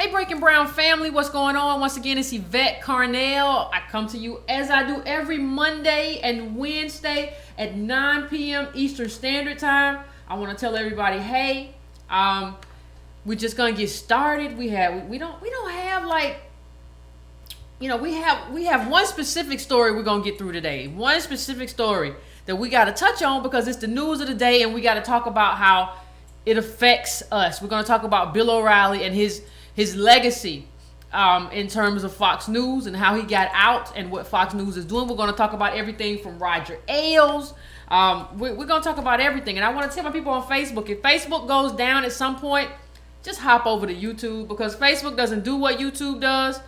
Hey, Breaking Brown family, what's going on? Once again, it's Yvette Carnell. I come to you as I do every Monday and Wednesday at 9 p.m. Eastern Standard Time. I want to tell everybody, hey, we're just gonna get started. We don't have like, we have one specific story we're gonna get through today. One specific story that we got to touch on because it's the news of the day, and we got to talk about how it affects us. We're gonna talk about Bill O'Reilly and his legacy in terms of Fox News and how he got out and what Fox News is doing. We're going to talk about everything from Roger Ailes. We're going to talk about everything. And I want to tell my people on Facebook, if Facebook goes down at some point, just hop over to YouTube, because Facebook doesn't do what YouTube does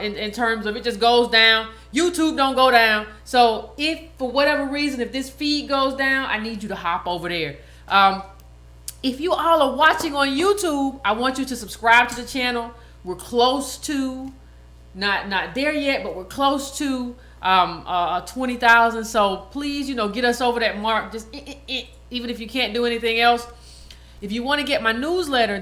in terms of it just goes down. YouTube don't go down. So if for whatever reason, if this feed goes down, I need you to hop over there. If you all are watching on YouTube, I want you to subscribe to the channel. We're close to, not there yet, but we're close to 20,000. So please, get us over that mark. Just even if you can't do anything else. If you want to get my newsletter,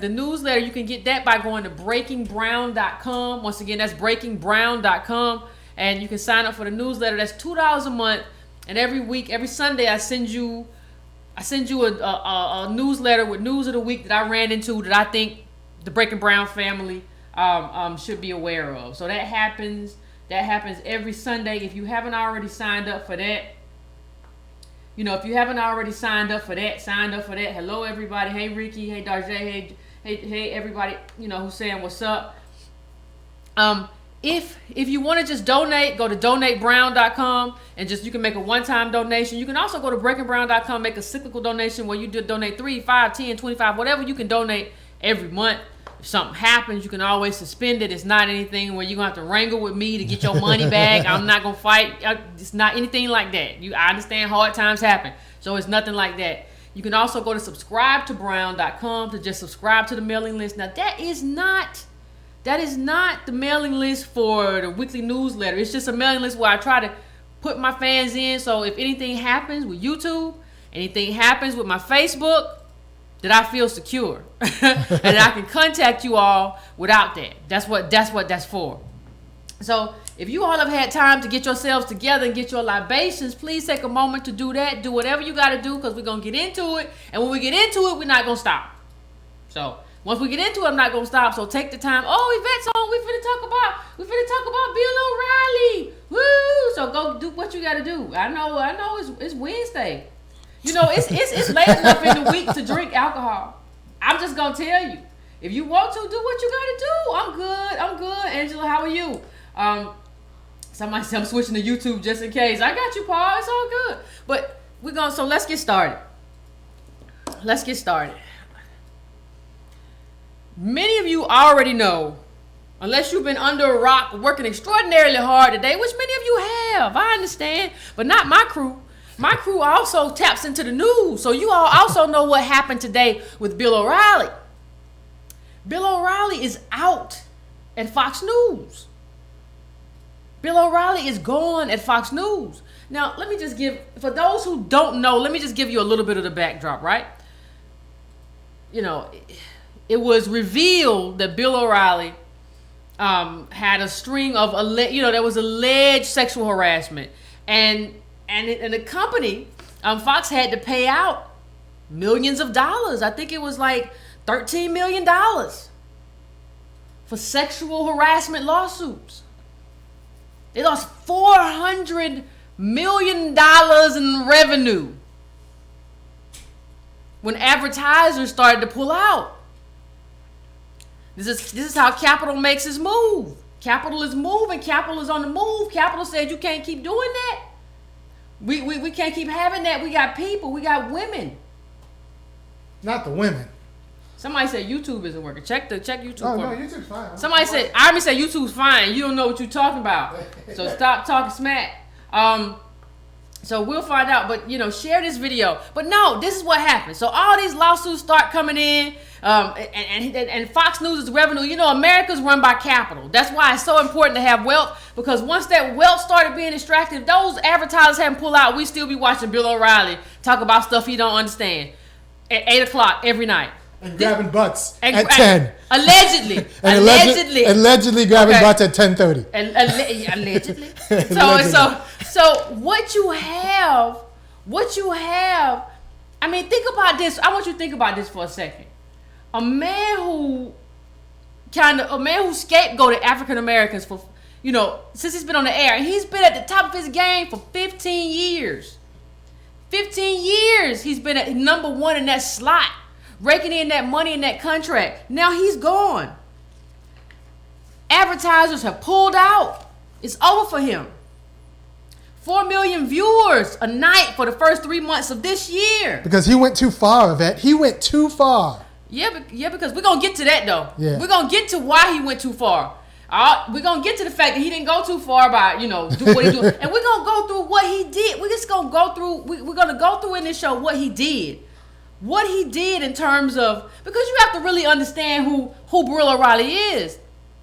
you can get that by going to breakingbrown.com. Once again, that's breakingbrown.com. And you can sign up for the newsletter. That's $2 a month. And every week, every Sunday, I send you a newsletter with news of the week that I ran into that I think the Breaking Brown family should be aware of. So that happens every Sunday. If you haven't already signed up for that, sign up for that. Hello, everybody. Hey, Ricky. Hey, Darjay. Hey, everybody, who's saying what's up. If you want to just donate, go to donatebrown.com and you can make a one-time donation. You can also go to breakingbrown.com, make a cyclical donation where you donate 3, 5, 10, 25, whatever you can donate every month. If something happens, you can always suspend it. It's not anything where you're going to have to wrangle with me to get your money back. I'm not going to fight. It's not anything like that. I understand hard times happen. So it's nothing like that. You can also go to subscribetobrown.com to just subscribe to the mailing list. Now, that is not the mailing list for the weekly newsletter. It's just a mailing list where I try to put my fans in. So if anything happens with YouTube, anything happens with my Facebook, that I feel secure and I can contact you all without that. That's what that's for. So if you all have had time to get yourselves together and get your libations, please take a moment to do that. Do whatever you got to do, because we're going to get into it. And when we get into it, we're not going to stop. So once we get into it, I'm not gonna stop. So take the time. Oh, Yvette's on. We finna talk about Bill O'Reilly. Woo! So go do what you gotta do. I know. It's Wednesday. It's late enough in the week to drink alcohol. I'm just gonna tell you. If you want to, do what you gotta do. I'm good. Angela, how are you? Somebody said I'm switching to YouTube just in case. I got you, Paul. It's all good. But so let's get started. Many of you already know, unless you've been under a rock working extraordinarily hard today, which many of you have, I understand, but not my crew. My crew also taps into the news, so you all also know what happened today with Bill O'Reilly. Bill O'Reilly is out at Fox News. Bill O'Reilly is gone at Fox News. Now, let me just for those who don't know, let me just give you a little bit of the backdrop, right? It was revealed that Bill O'Reilly had a string of there was alleged sexual harassment, and the company Fox had to pay out millions of dollars. I think it was like $13 million for sexual harassment lawsuits. They lost $400 million in revenue when advertisers started to pull out. This is how Capital makes its move. Capital is moving. Capital is on the move. Capital said you can't keep doing that. We can't keep having that. We got people. We got women. Not the women. Somebody said YouTube isn't working. Check YouTube. No, YouTube's fine. Somebody said, I already said YouTube's fine. You don't know what you're talking about. So stop talking smack. So we'll find out, but share this video. But no, this is what happened. So all these lawsuits start coming in, and Fox News' revenue. America's run by capital. That's why it's so important to have wealth, because once that wealth started being extracted, if those advertisers hadn't pulled out, we'd still be watching Bill O'Reilly talk about stuff he don't understand at 8 o'clock every night. And grabbing butts and, at 10. Allegedly. And allegedly grabbing butts at 10:30. Allegedly. So what you have, I mean, think about this. I want you to think about this for a second. A man who scapegoated African Americans for, since he's been on the air, and he's been at the top of his game for 15 years. 15 years he's been at number one in that slot, raking in that money in that contract. Now he's gone. Advertisers have pulled out. It's over for him. 4 million viewers a night for the first 3 months of this year. Because he went too far, Yvette. He went too far. Yeah, because we're going to get to that, though. Yeah. We're going to get to why he went too far. We're going to get to the fact that he didn't go too far by, do what he do. And we're going to go through what he did. We're just going to go through, we're going to go through in this show what he did. What he did in terms of, because you have to really understand who Burrell O'Reilly is.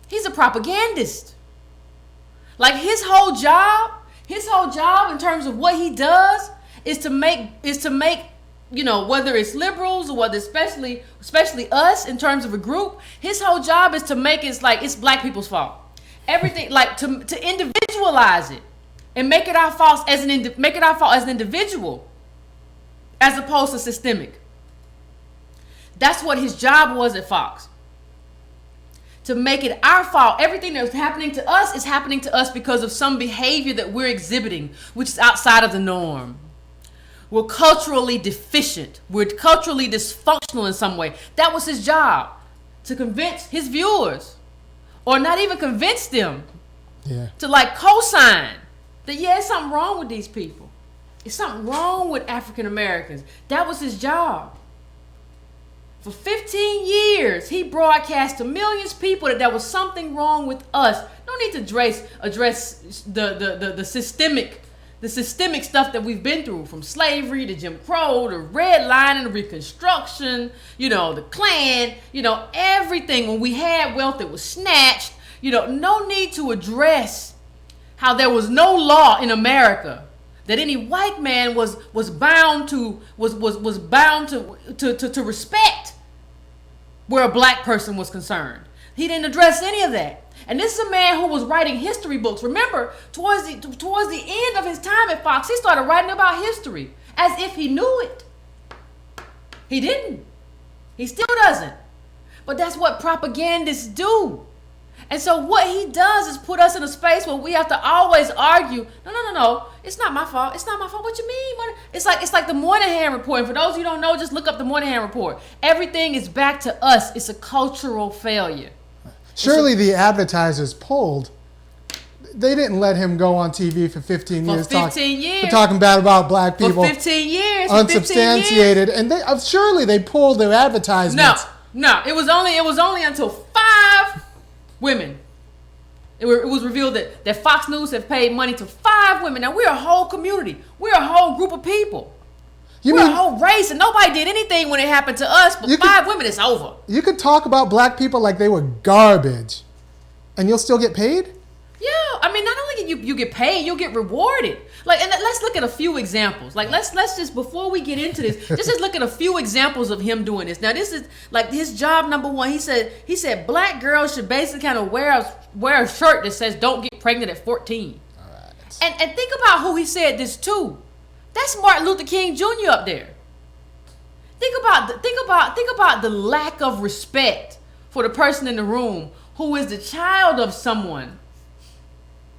He's a propagandist. Like his whole job in terms of what he does is to make, whether it's liberals or whether especially us in terms of a group, his whole job is to make it like it's black people's fault. Everything, like to individualize it and make it our fault as an individual as opposed to systemic. That's what his job was at Fox. To make it our fault. Everything that's happening to us is happening to us because of some behavior that we're exhibiting, which is outside of the norm. We're culturally deficient. We're culturally dysfunctional in some way. That was his job, to convince his viewers, or not even convince them, to like co-sign that, there's something wrong with these people. There's something wrong with African Americans. That was his job. For 15 years, he broadcast to millions of people that there was something wrong with us. No need to address the systemic stuff that we've been through, from slavery to Jim Crow to redlining to Reconstruction, the Klan, everything. When we had wealth that was snatched, no need to address how there was no law in America that any white man was bound to respect where a black person was concerned. He didn't address any of that. And this is a man who was writing history books. Remember, towards the end of his time at Fox, he started writing about history as if he knew it. He didn't. He still doesn't. But that's what propagandists do. And so what he does is put us in a space where we have to always argue, no, it's not my fault. It's not my fault. What you mean? It's like the Moynihan Report. And for those who don't know, just look up the Moynihan Report. Everything is back to us. It's a cultural failure. Surely the advertisers pulled. They didn't let him go on TV for 15 years. For 15 years. For talking bad about black people. For 15 years. Unsubstantiated. And surely they pulled their advertisements. No. It was only until 5 women. It was revealed that Fox News have paid money to 5 women. Now, we're a whole community. We're a whole group of people. We're a whole race, and nobody did anything when it happened to us, but 5 women, it's over. You could talk about black people like they were garbage, and you'll still get paid? Yeah, I mean, not only you get paid, you'll get rewarded. Like, and let's look at a few examples. Like, let's just, before we get into this, just look at a few examples of him doing this. Now, this is like his job number one. He said black girls should basically kind of wear a shirt that says "Don't get pregnant at 14." All right. And think about who he said this to. That's Martin Luther King Jr. up there. Think about the lack of respect for the person in the room who is the child of someone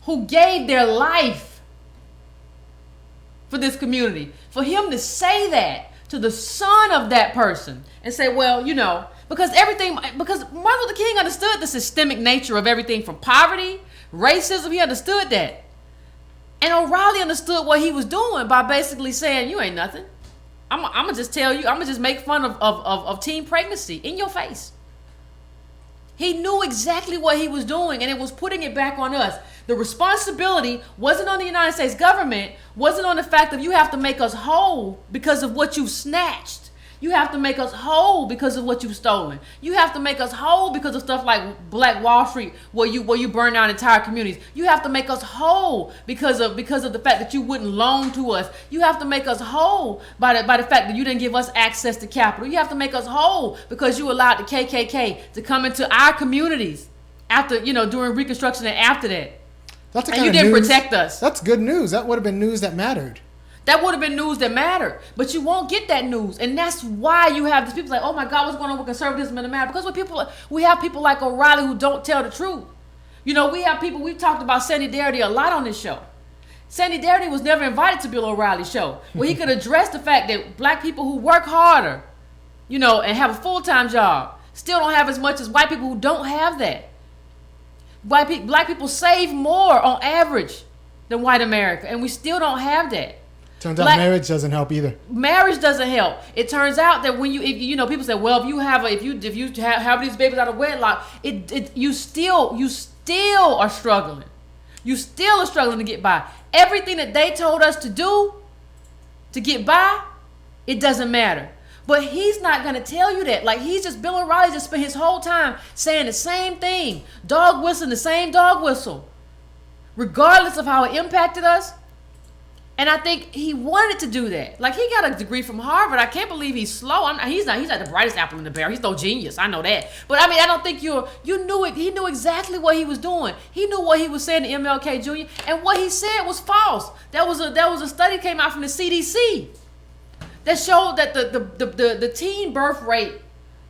who gave their life for this community. For him to say that to the son of that person and say, well, because Martin Luther King understood the systemic nature of everything from poverty, racism, he understood that. And O'Reilly understood what he was doing by basically saying, you ain't nothing. I'm going to just tell you, I'm going to just make fun of teen pregnancy in your face. He knew exactly what he was doing, and it was putting it back on us. The responsibility wasn't on the United States government, wasn't on the fact that you have to make us whole because of what you snatched. You have to make us whole because of what you've stolen. You have to make us whole because of stuff like Black Wall Street, where you burn down entire communities. You have to make us whole because of the fact that you wouldn't loan to us. You have to make us whole by the fact that you didn't give us access to capital. You have to make us whole because you allowed the KKK to come into our communities after, during Reconstruction and after that. That's and you didn't protect us. That's good news. That would have been news that mattered. That would have been news that mattered. But you won't get that news. And that's why you have these people like, oh my God, what's going on with conservatism in America? Because we have people like O'Reilly who don't tell the truth. We have people, we've talked about Sandy Darity a lot on this show. Sandy Darity was never invited to Bill O'Reilly's show, where he could address the fact that black people who work harder, and have a full-time job, still don't have as much as white people who don't have that. Black people save more on average than white America, and we still don't have that. Turns out marriage doesn't help either. Marriage doesn't help. It turns out that when people say, well, if you have these babies out of wedlock, you still are struggling. You still are struggling to get by. Everything that they told us to do to get by, it doesn't matter. But he's not going to tell you that. Like, Bill O'Reilly just spent his whole time saying the same thing. Dog whistling the same dog whistle. Regardless of how it impacted us. And I think he wanted to do that. Like, he got a degree from Harvard. I can't believe he's slow. He's not the brightest apple in the barrel. He's no genius. I know that. But I don't think you knew it. He knew exactly what he was doing. He knew what he was saying to MLK Jr. And what he said was false. There was a study came out from the CDC that showed that the teen birth rate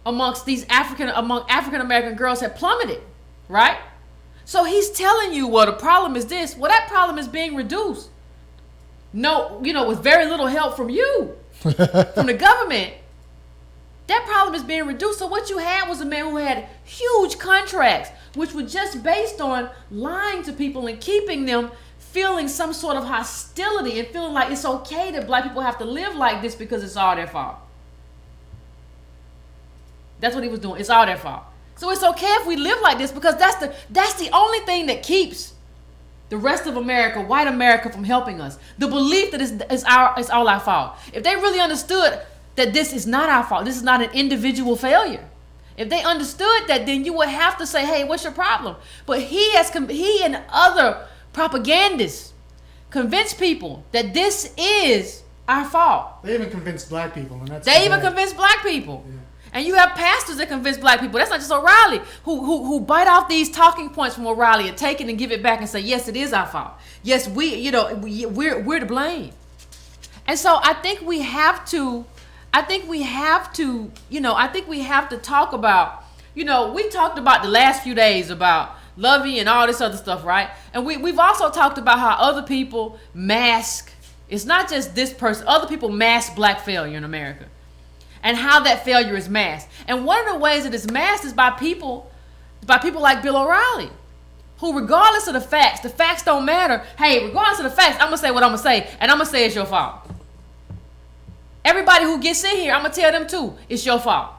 among African American girls had plummeted, right? So he's telling you, well, the problem is this. Well, that problem is being reduced. No, with very little help from you, from the government. That problem is being reduced. So what you had was a man who had huge contracts, which were just based on lying to people and keeping them feeling some sort of hostility and feeling like it's okay that black people have to live like this because it's all their fault. That's what he was doing. It's all their fault. So it's okay if we live like this because that's the only thing that keeps the rest of America, white America, from helping us. The belief that it's all our fault. If they really understood that this is not our fault, this is not an individual failure. If they understood that, then you would have to say, hey, what's your problem? But he and other propagandists convince people that this is our fault. They even convinced black people. And convinced black people. Yeah. And you have pastors that convince black people. That's not just O'Reilly, who bite off these talking points from O'Reilly and take it and give it back and say, yes, it is our fault. Yes, we're to blame. And so I think we have to talk about, we talked about the last few days about Lovey and all this other stuff, right? And we've also talked about how other people mask. It's not just this person. Other people mask black failure in America. And how that failure is masked. And one of the ways that it's masked is by people like Bill O'Reilly, who, regardless of the facts don't matter. Hey, regardless of the facts, I'm going to say what I'm going to say, and I'm going to say it's your fault. Everybody who gets in here, I'm going to tell them too, it's your fault.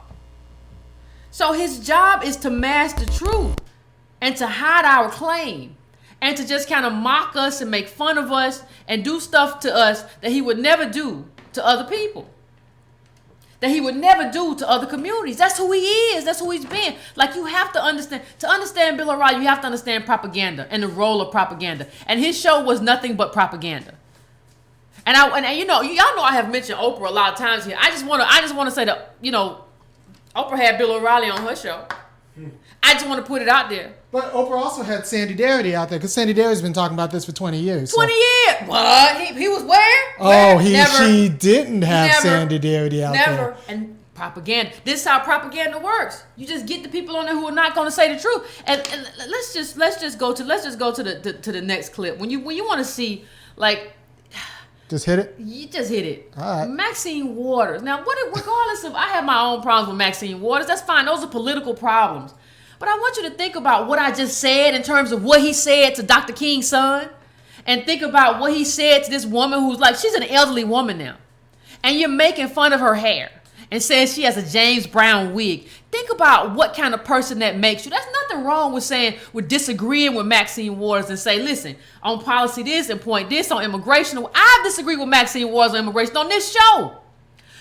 So his job is to mask the truth and to hide our claim and to just kind of mock us and make fun of us and do stuff to us that he would never do to other people. That he would never do to other communities. That's who he is. That's who he's been. Like, you have to understand. To understand Bill O'Reilly, you have to understand propaganda and the role of propaganda. And his show was nothing but propaganda. And y'all know I have mentioned Oprah a lot of times here. I just want to say that, Oprah had Bill O'Reilly on her show. I just want to put it out there. But Oprah also had Sandy Darity out there, because Sandy Darity's been talking about this for 20 years. 20 years? What? He was where? Oh, she didn't have Sandy Darity out there. Never. And propaganda. This is how propaganda works. You just get the people on there who are not going to say the truth. And let's just go to the next clip. When you want to see, like, just hit it? You just hit it. All right. Maxine Waters. Now, regardless of, I have my own problems with Maxine Waters. That's fine. Those are political problems. But I want you to think about what I just said in terms of what he said to Dr. King's son. And think about what he said to this woman who's like, she's an elderly woman now. And you're making fun of her hair and saying she has a James Brown wig. Think about what kind of person that makes you. There's nothing wrong with saying we're disagreeing with Maxine Waters and say, listen, on policy this and point this on immigration. I disagree with Maxine Waters on immigration on this show.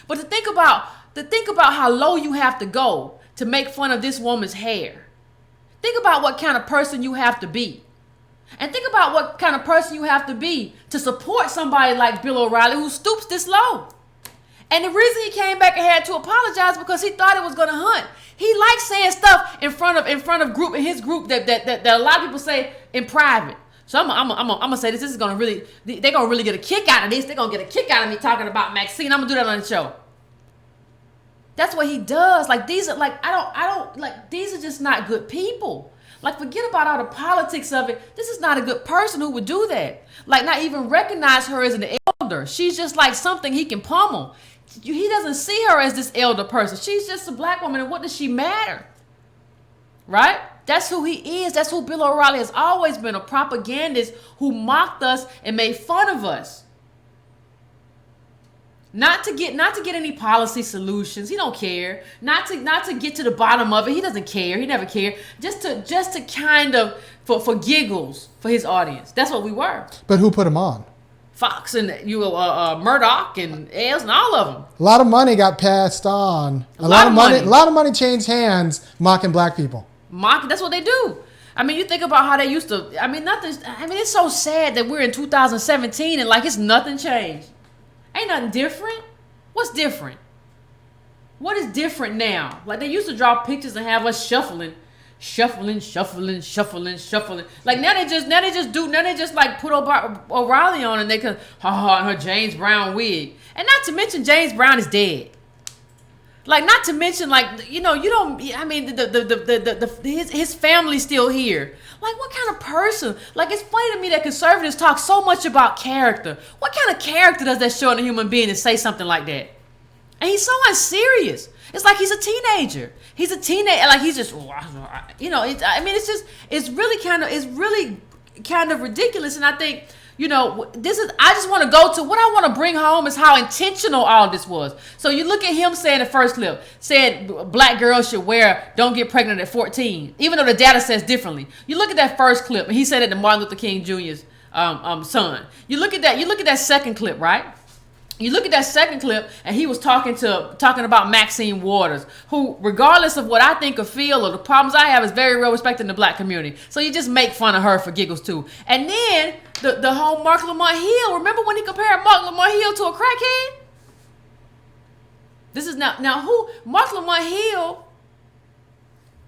But to think about think about how low you have to go to make fun of this woman's hair. Think about what kind of person you have to be. And think about what kind of person you have to be to support somebody like Bill O'Reilly who stoops this low. And the reason he came back and had to apologize because he thought it was going to hunt. He likes saying stuff in front of his group that a lot of people say in private. So I'm gonna say this. This is gonna really, they're gonna really get a kick out of this. They're gonna get a kick out of me talking about Maxine. I'm gonna do that on the show. That's what he does. Like these are like I don't like these are just not good people. Like forget about all the politics of it. This is not a good person who would do that. Like not even recognize her as an elder. She's just like something he can pummel. He doesn't see her as this elder person. She's just a black woman, and what does she matter? Right? That's who he is. That's who Bill O'Reilly has always been, a propagandist who mocked us and made fun of us. Not to get any policy solutions. He don't care. Not to get to the bottom of it. He doesn't care. He never cared. Just to kind of for giggles for his audience. That's what we were. But who put him on? Fox and Murdoch and Els and all of them. A lot of money got passed on. A lot of money changed hands mocking black people. That's what they do. I mean, you think about how they used to. I mean, it's so sad that we're in 2017 and like it's nothing changed. Ain't nothing different. What's different? What is different now? Like they used to draw pictures and have us shuffling. Like now they just like put O'Reilly on and they can and her James Brown wig. And not to mention James Brown is dead. Like not to mention like you don't. I mean his family's still here. Like what kind of person? Like it's funny to me that conservatives talk so much about character. What kind of character does that show in a human being to say something like that? And he's so unserious. It's like he's a teenager. He's a teenager. Like he's just it's really kind of ridiculous. And I think I just want to go to what I want to bring home is how intentional all this was. So you look at him saying the first clip, said black girls should don't get pregnant at 14, even though the data says differently. You look at that first clip, and he said it to Martin Luther King Jr.'s son. You look at that second clip, right? You look at that second clip, and he was talking about Maxine Waters, who, regardless of what I think or feel or the problems I have, is very well respected in the black community. So you just make fun of her for giggles too. And then the whole Mark Lamont Hill. Remember when he compared Mark Lamont Hill to a crackhead? This is now who Mark Lamont Hill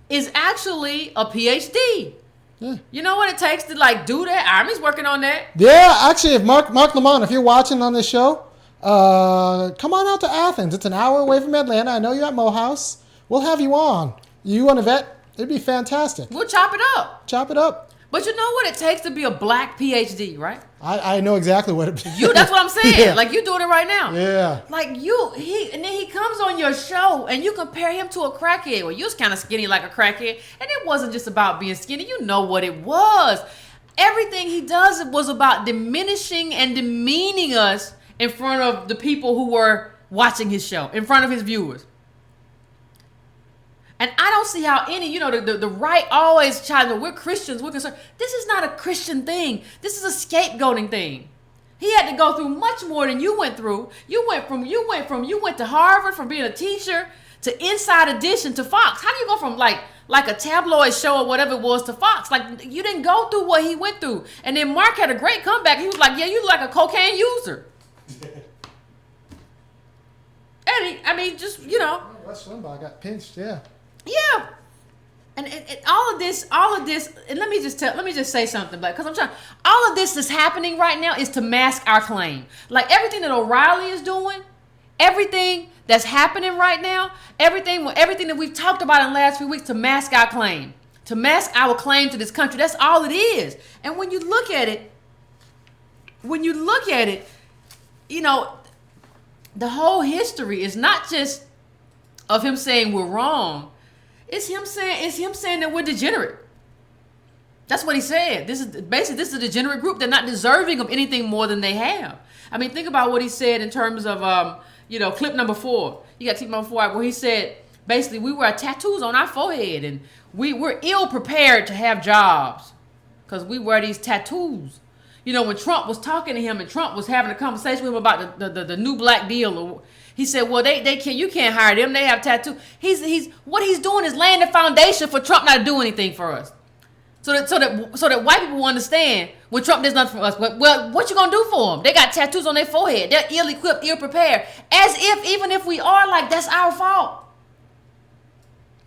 is actually a PhD. Yeah. You know what it takes to like do that? Army's working on that. Yeah, actually, if Mark Lamont, if you're watching on this show. Come on out to Athens. It's an hour away from Atlanta. I know you're at Morehouse. We'll have you on. You and Yvette. It'd be fantastic. We'll chop it up. Chop it up. But you know what it takes to be a black PhD, right? I know exactly what it is. That's what I'm saying. Yeah. Like you doing it right now. Yeah. Like and then he comes on your show and you compare him to a crackhead. Well, you was kind of skinny like a crackhead. And it wasn't just about being skinny. You know what it was. Everything he does was about diminishing and demeaning us in front of the people who were watching his show, in front of his viewers. And I don't see how the right always tries to, we're Christians, we're concerned. This is not a Christian thing. This is a scapegoating thing. He had to go through much more than you went through. You went to Harvard from being a teacher to Inside Edition to Fox. How do you go from like a tabloid show or whatever it was to Fox? Like you didn't go through what he went through. And then Mark had a great comeback. He was like, yeah, you look like a cocaine user. And just Rush Limbaugh got pinched, yeah. Yeah, and all of this, and let me just say something, because I'm trying. All of this that's happening right now is to mask our claim. Like everything that O'Reilly is doing, everything that's happening right now, everything that we've talked about in the last few weeks, to mask our claim, to mask our claim to this country. That's all it is. And when you look at it, the whole history is not just of him saying we're wrong. It's him saying that we're degenerate. That's what he said. This is a degenerate group. They're not deserving of anything more than they have. I mean, think about what he said in terms of clip number 4. You got clip number 4 where he said basically we wear tattoos on our forehead and we're ill prepared to have jobs because we wear these tattoos. when Trump was talking to him and Trump was having a conversation with him about the new black deal, he said, well, you can't hire them. They have tattoos. What he's doing is laying the foundation for Trump not to do anything for us. So that white people will understand when Trump does nothing for us. Well, what you gonna do for them? They got tattoos on their forehead. They're ill-equipped, ill-prepared. As if even if we are, like, that's our fault.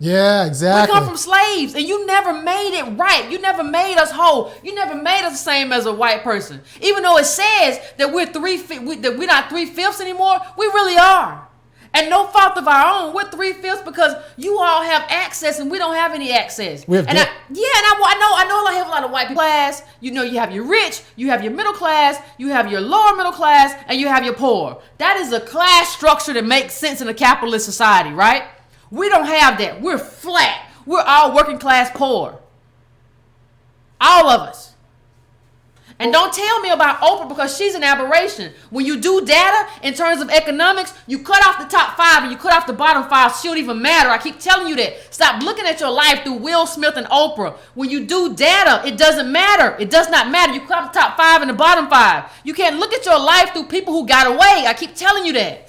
Yeah, exactly. We come from slaves, and you never made it right. You never made us whole. You never made us the same as a white person. Even though it says that we're not 3/5 anymore, we really are. And no fault of our own. We're 3/5 because you all have access and we don't have any access. I know I have a lot of white people. Class, you have your rich, you have your middle class, you have your lower middle class, and you have your poor. That is a class structure that makes sense in a capitalist society, right? We don't have that. We're flat. We're all working class poor. All of us. And don't tell me about Oprah because she's an aberration. When you do data in terms of economics, you cut off the top 5 and you cut off the bottom 5. She don't even matter. I keep telling you that. Stop looking at your life through Will Smith and Oprah. When you do data, it doesn't matter. It does not matter. You cut off the top 5 and the bottom 5. You can't look at your life through people who got away. I keep telling you that.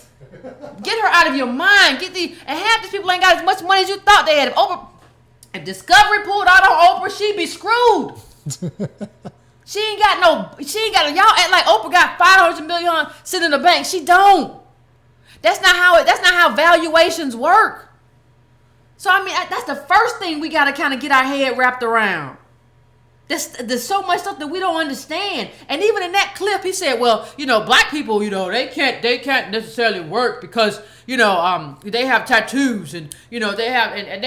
Get her out of your mind. And half these people ain't got as much money as you thought they had. If Discovery pulled out on Oprah, she'd be screwed. She ain't got y'all act like Oprah got $500 million sitting in the bank. She don't. That's not how valuations work. So I mean, that's the first thing we got to kind of get our head wrapped around. There's so much stuff that we don't understand. And even in that clip, he said, well, black people, they can't necessarily work because, they have tattoos and, they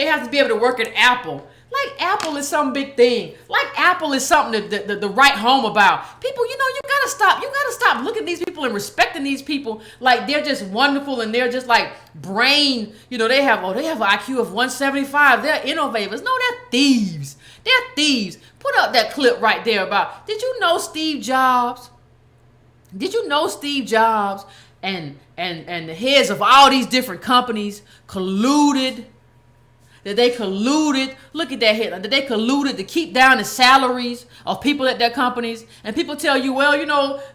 have to be able to work at Apple. Like Apple is some big thing. Like Apple is something to write home about. People, you gotta stop looking at these people and respecting these people like they're just wonderful and they're just like brain, they have an IQ of 175. They're innovators. No, they're thieves. They're thieves. Put up that clip right there about, did you know Steve Jobs? Did you know Steve Jobs and the heads of all these different companies colluded? That they colluded, look at that headline, that they colluded to keep down the salaries of people at their companies. And people tell you, well,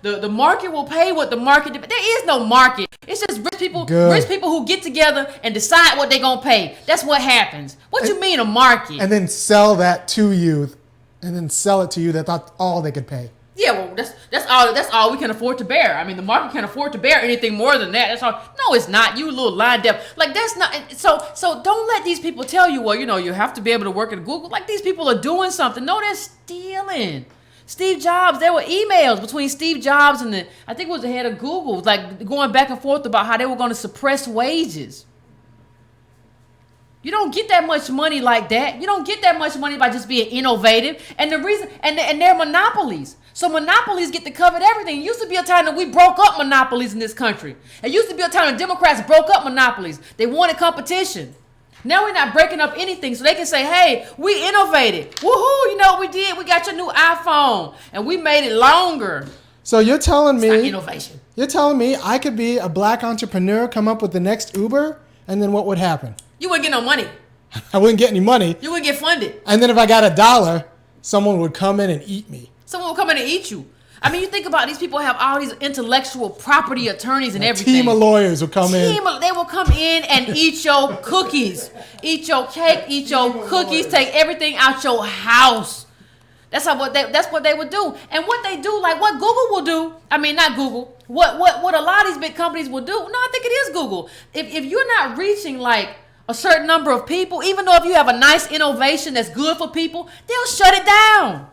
the market will pay what the market, but there is no market. It's just rich people who get together and decide what they're going to pay. That's what happens. What you mean a market? And then sell that to you, and then sell it to you. That's all they could pay. Yeah, well, that's all we can afford to bear. I mean, the market can't afford to bear anything more than that. That's all. No, it's not. You little line deaf. Like, that's not. So don't let these people tell you, well, you have to be able to work at Google. Like, these people are doing something. No, they're stealing. Steve Jobs, there were emails between Steve Jobs and I think it was the head of Google, like going back and forth about how they were going to suppress wages. You don't get that much money like that. You don't get that much money by just being innovative. And the reason, and they're monopolies. So monopolies get to cover everything. It used to be a time that we broke up monopolies in this country. It used to be a time that Democrats broke up monopolies. They wanted competition. Now we're not breaking up anything. So they can say, hey, we innovated. Woohoo, you know what we did? We got your new iPhone. And we made it longer. So you're telling me, it's not innovation. You're telling me I could be a black entrepreneur, come up with the next Uber, and then what would happen? You wouldn't get no money. I wouldn't get any money. You wouldn't get funded. And then if I got $1, someone would come in and eat me. Someone will come in and eat you. I mean, you think about these people have all these intellectual property attorneys and everything. Team of lawyers will come in. They will come in and eat your cookies, eat your cake, eat your cookies, take everything out your house. That's what they would do. And what they do, like what Google will do, I mean, not Google, what a lot of these big companies will do, no, I think it is Google. If you're not reaching like a certain number of people, even though if you have a nice innovation that's good for people, they'll shut it down.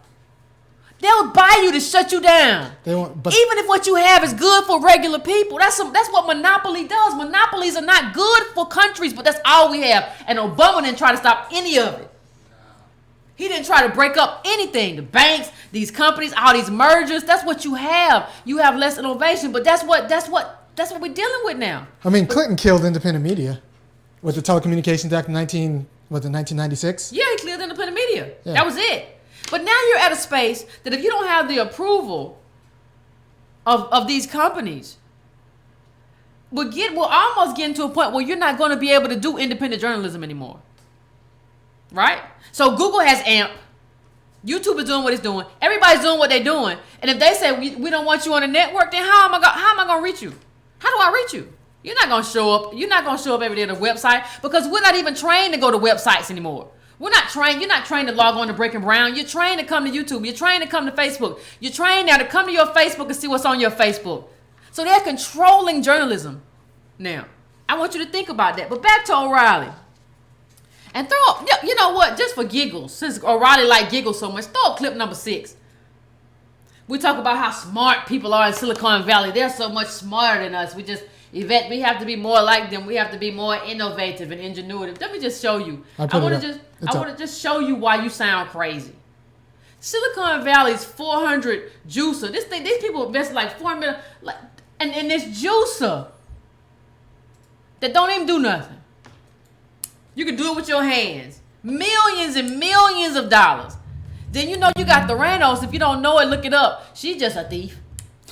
They'll buy you to shut you down. Even if what you have is good for regular people. That's what monopoly does. Monopolies are not good for countries, but that's all we have. And Obama didn't try to stop any of it. He didn't try to break up anything. The banks, these companies, all these mergers, that's what you have. You have less innovation, but that's what we're dealing with now. I mean, Clinton killed independent media with the Telecommunications Act in 1996? Yeah, he killed independent media. Yeah. That was it. But now you're at a space that if you don't have the approval of these companies, we're almost getting to a point where you're not going to be able to do independent journalism anymore. Right? So Google has AMP. YouTube is doing what it's doing. Everybody's doing what they're doing. And if they say we don't want you on the network, then how am I gonna reach you? How do I reach you? You're not gonna show up. You're not gonna show up every day to the website because we're not even trained to go to websites anymore. We're not trained. You're not trained to log on to Breaking Brown. You're trained to come to YouTube. You're trained to come to Facebook. You're trained now to come to your Facebook and see what's on your Facebook. So they're controlling journalism. Now, I want you to think about that. But back to O'Reilly. And throw up, you know what, just for giggles, since O'Reilly like giggles so much, throw up clip number 6. We talk about how smart people are in Silicon Valley. They're so much smarter than us. Yvette, we have to be more like them. We have to be more innovative and ingenuitive. Let me just show you. I want to just show you why you sound crazy. Silicon Valley's 400 juicer. These people invest like $4 million, and this juicer that don't even do nothing. You can do it with your hands. Millions and millions of dollars. Then you know you got Theranos. If you don't know it, look it up. She's just a thief.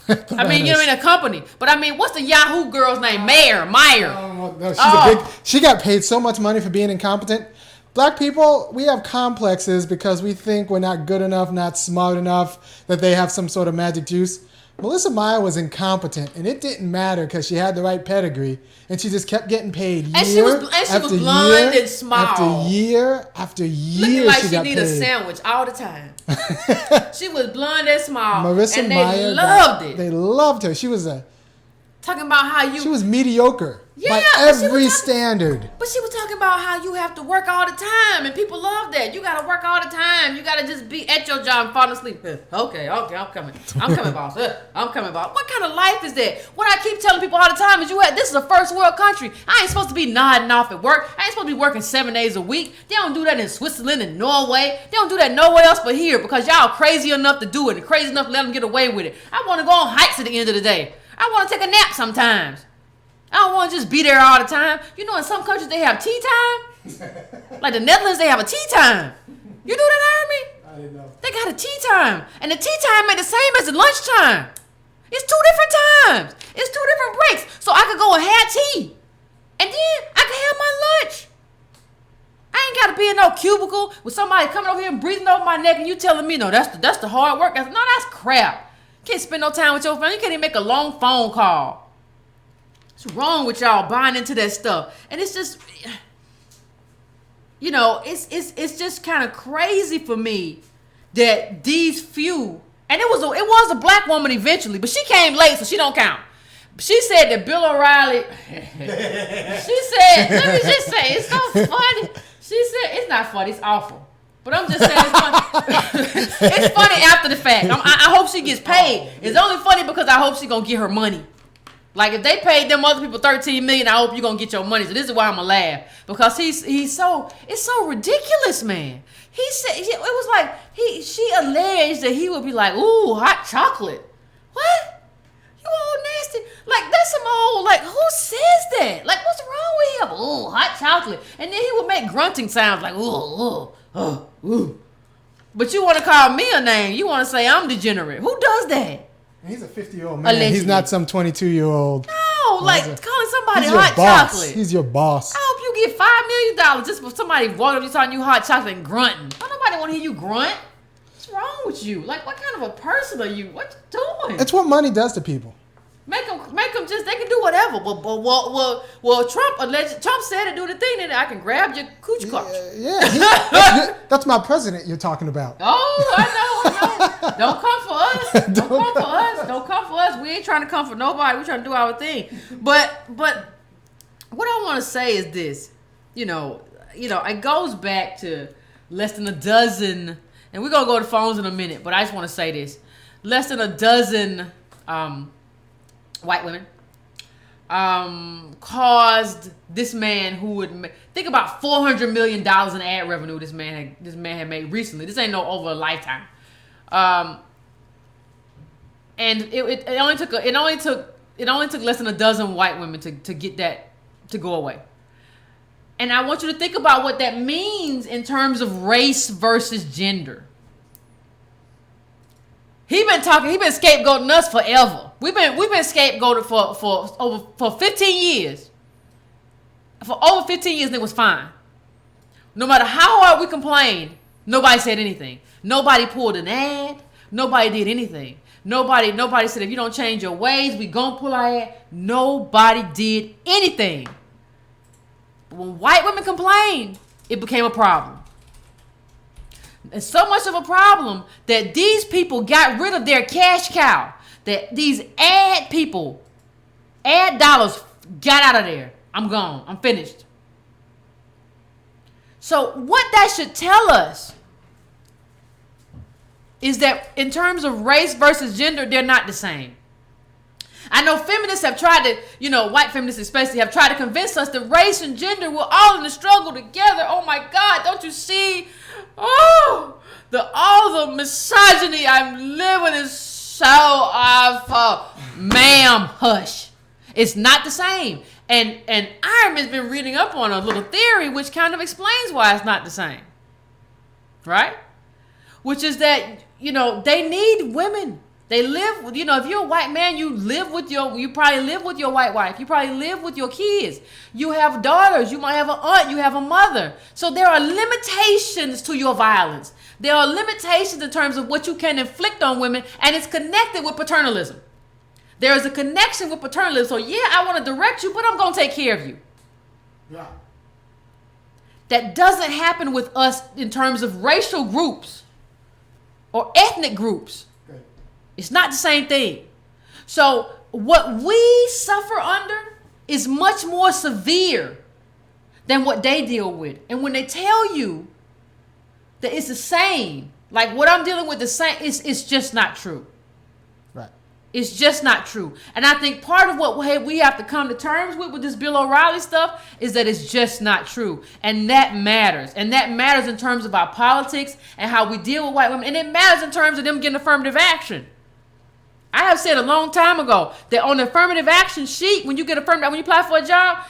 I mean, you know, in a company. But I mean, what's the Yahoo girl's name? Meyer. No, she got paid so much money for being incompetent. Black people, we have complexes because we think we're not good enough, not smart enough, that they have some sort of magic juice. Melissa Meyer was incompetent, and it didn't matter because she had the right pedigree, and she just kept getting paid year she was blonde and small. After year after year, looking like she needed a sandwich all the time. She was blonde and small, Marissa Meyer loved it. They loved her. She was talking about how she was mediocre by every standard. But she was talking about how you have to work all the time, and people love that. You got to work all the time. You got to just be at your job and fall asleep. Okay, I'm coming. I'm coming, boss. I'm coming, boss. What kind of life is that? What I keep telling people all the time is this is a first world country. I ain't supposed to be nodding off at work. I ain't supposed to be working 7 days a week. They don't do that in Switzerland and Norway. They don't do that nowhere else but here because y'all crazy enough to do it and crazy enough to let them get away with it. I want to go on hikes at the end of the day. I want to take a nap sometimes. I don't want to just be there all the time. You know, in some countries they have tea time. Like the Netherlands, they have a tea time. You know that, Army? I didn't know. They got a tea time. And the tea time ain't the same as the lunchtime. It's 2 different times. It's 2 different breaks. So I could go and have tea. And then I could have my lunch. I ain't got to be in no cubicle with somebody coming over here and breathing over my neck and you telling me, no, that's the hard work. No, that's crap. You can't spend no time with your family. You can't even make a long phone call. What's wrong with y'all buying into that stuff? And it's just, you know, it's just kind of crazy for me that these few, and it was a black woman eventually, but she came late, so she don't count. She said that Bill O'Reilly, she said, let me just say, it's so funny. She said, it's not funny, it's awful. But I'm just saying it's funny. It's funny after the fact. I hope she gets paid. It's only funny because I hope she gonna get her money. Like if they paid them other people $13 million, I hope you're gonna get your money. So this is why I'm gonna laugh. Because it's so ridiculous, man. He said it was like she alleged that he would be like, ooh, hot chocolate. What? You all nasty. Like that's some old, like who says that? Like what's wrong with him? Ooh, hot chocolate. And then he would make grunting sounds like ooh. But you want to call me a name. You want to say I'm degenerate. Who does that? He's a 50-year-old man. Allegedly. He's not some 22-year-old. No, like calling somebody hot chocolate. He's your boss. I hope you get $5 million just for somebody walking up to you telling you hot chocolate and grunting. Don't nobody want to hear you grunt. What's wrong with you? Like, what kind of a person are you? What you doing? It's what money does to people. Make them just, they can do whatever. Well, Trump said to do the thing that I can grab your cooch crotch. Yeah. That's my president you're talking about. Oh, I know. Don't come for us. Don't come for us. We ain't trying to come for nobody. We're trying to do our thing. But what I want to say is this. You know, it goes back to less than a dozen, and we're going to go to phones in a minute, but I just want to say this. Less than a dozen white women caused this man who would think about $400 million in ad revenue this man had made recently. This ain't no over a lifetime. And it only took less than a dozen white women to get that to go away. And I want you to think about what that means in terms of race versus gender. He been scapegoating us forever. We've been scapegoated for 15 years. For over 15 years, and it was fine. No matter how hard we complained, Nobody said anything. Nobody pulled an ad. Nobody did anything. Nobody said, if you don't change your ways, we gonna pull our ad. Nobody did anything. But when white women complained, it became a problem. And so much of a problem that these people got rid of their cash cow. That these ad people, ad dollars, got out of there. I'm gone. I'm finished. So what that should tell us is that in terms of race versus gender, they're not the same. I know feminists have tried to, white feminists especially, have tried to convince us that race and gender were all in the struggle together. Oh my God, don't you see? Oh, all the misogyny I'm living is so awful. Ma'am, hush. It's not the same. And Ironman's been reading up on a little theory which kind of explains why it's not the same. Right? Which is that, they need women. They live with, if you're a white man, you probably live with your white wife. You probably live with your kids. You have daughters. You might have an aunt. You have a mother. So there are limitations to your violence. There are limitations in terms of what you can inflict on women, and it's connected with paternalism. There is a connection with paternalism. So yeah, I want to direct you, but I'm going to take care of you. Yeah. That doesn't happen with us in terms of racial groups or ethnic groups. Okay. It's not the same thing. So what we suffer under is much more severe than what they deal with. And when they tell you that it's the same, like what I'm dealing with the same, it's just not true. Right. It's just not true. And I think part of what we have to come to terms with this Bill O'Reilly stuff is that it's just not true. And that matters. And that matters in terms of our politics and how we deal with white women. And it matters in terms of them getting affirmative action. I have said a long time ago that on the affirmative action sheet, when you apply for a job,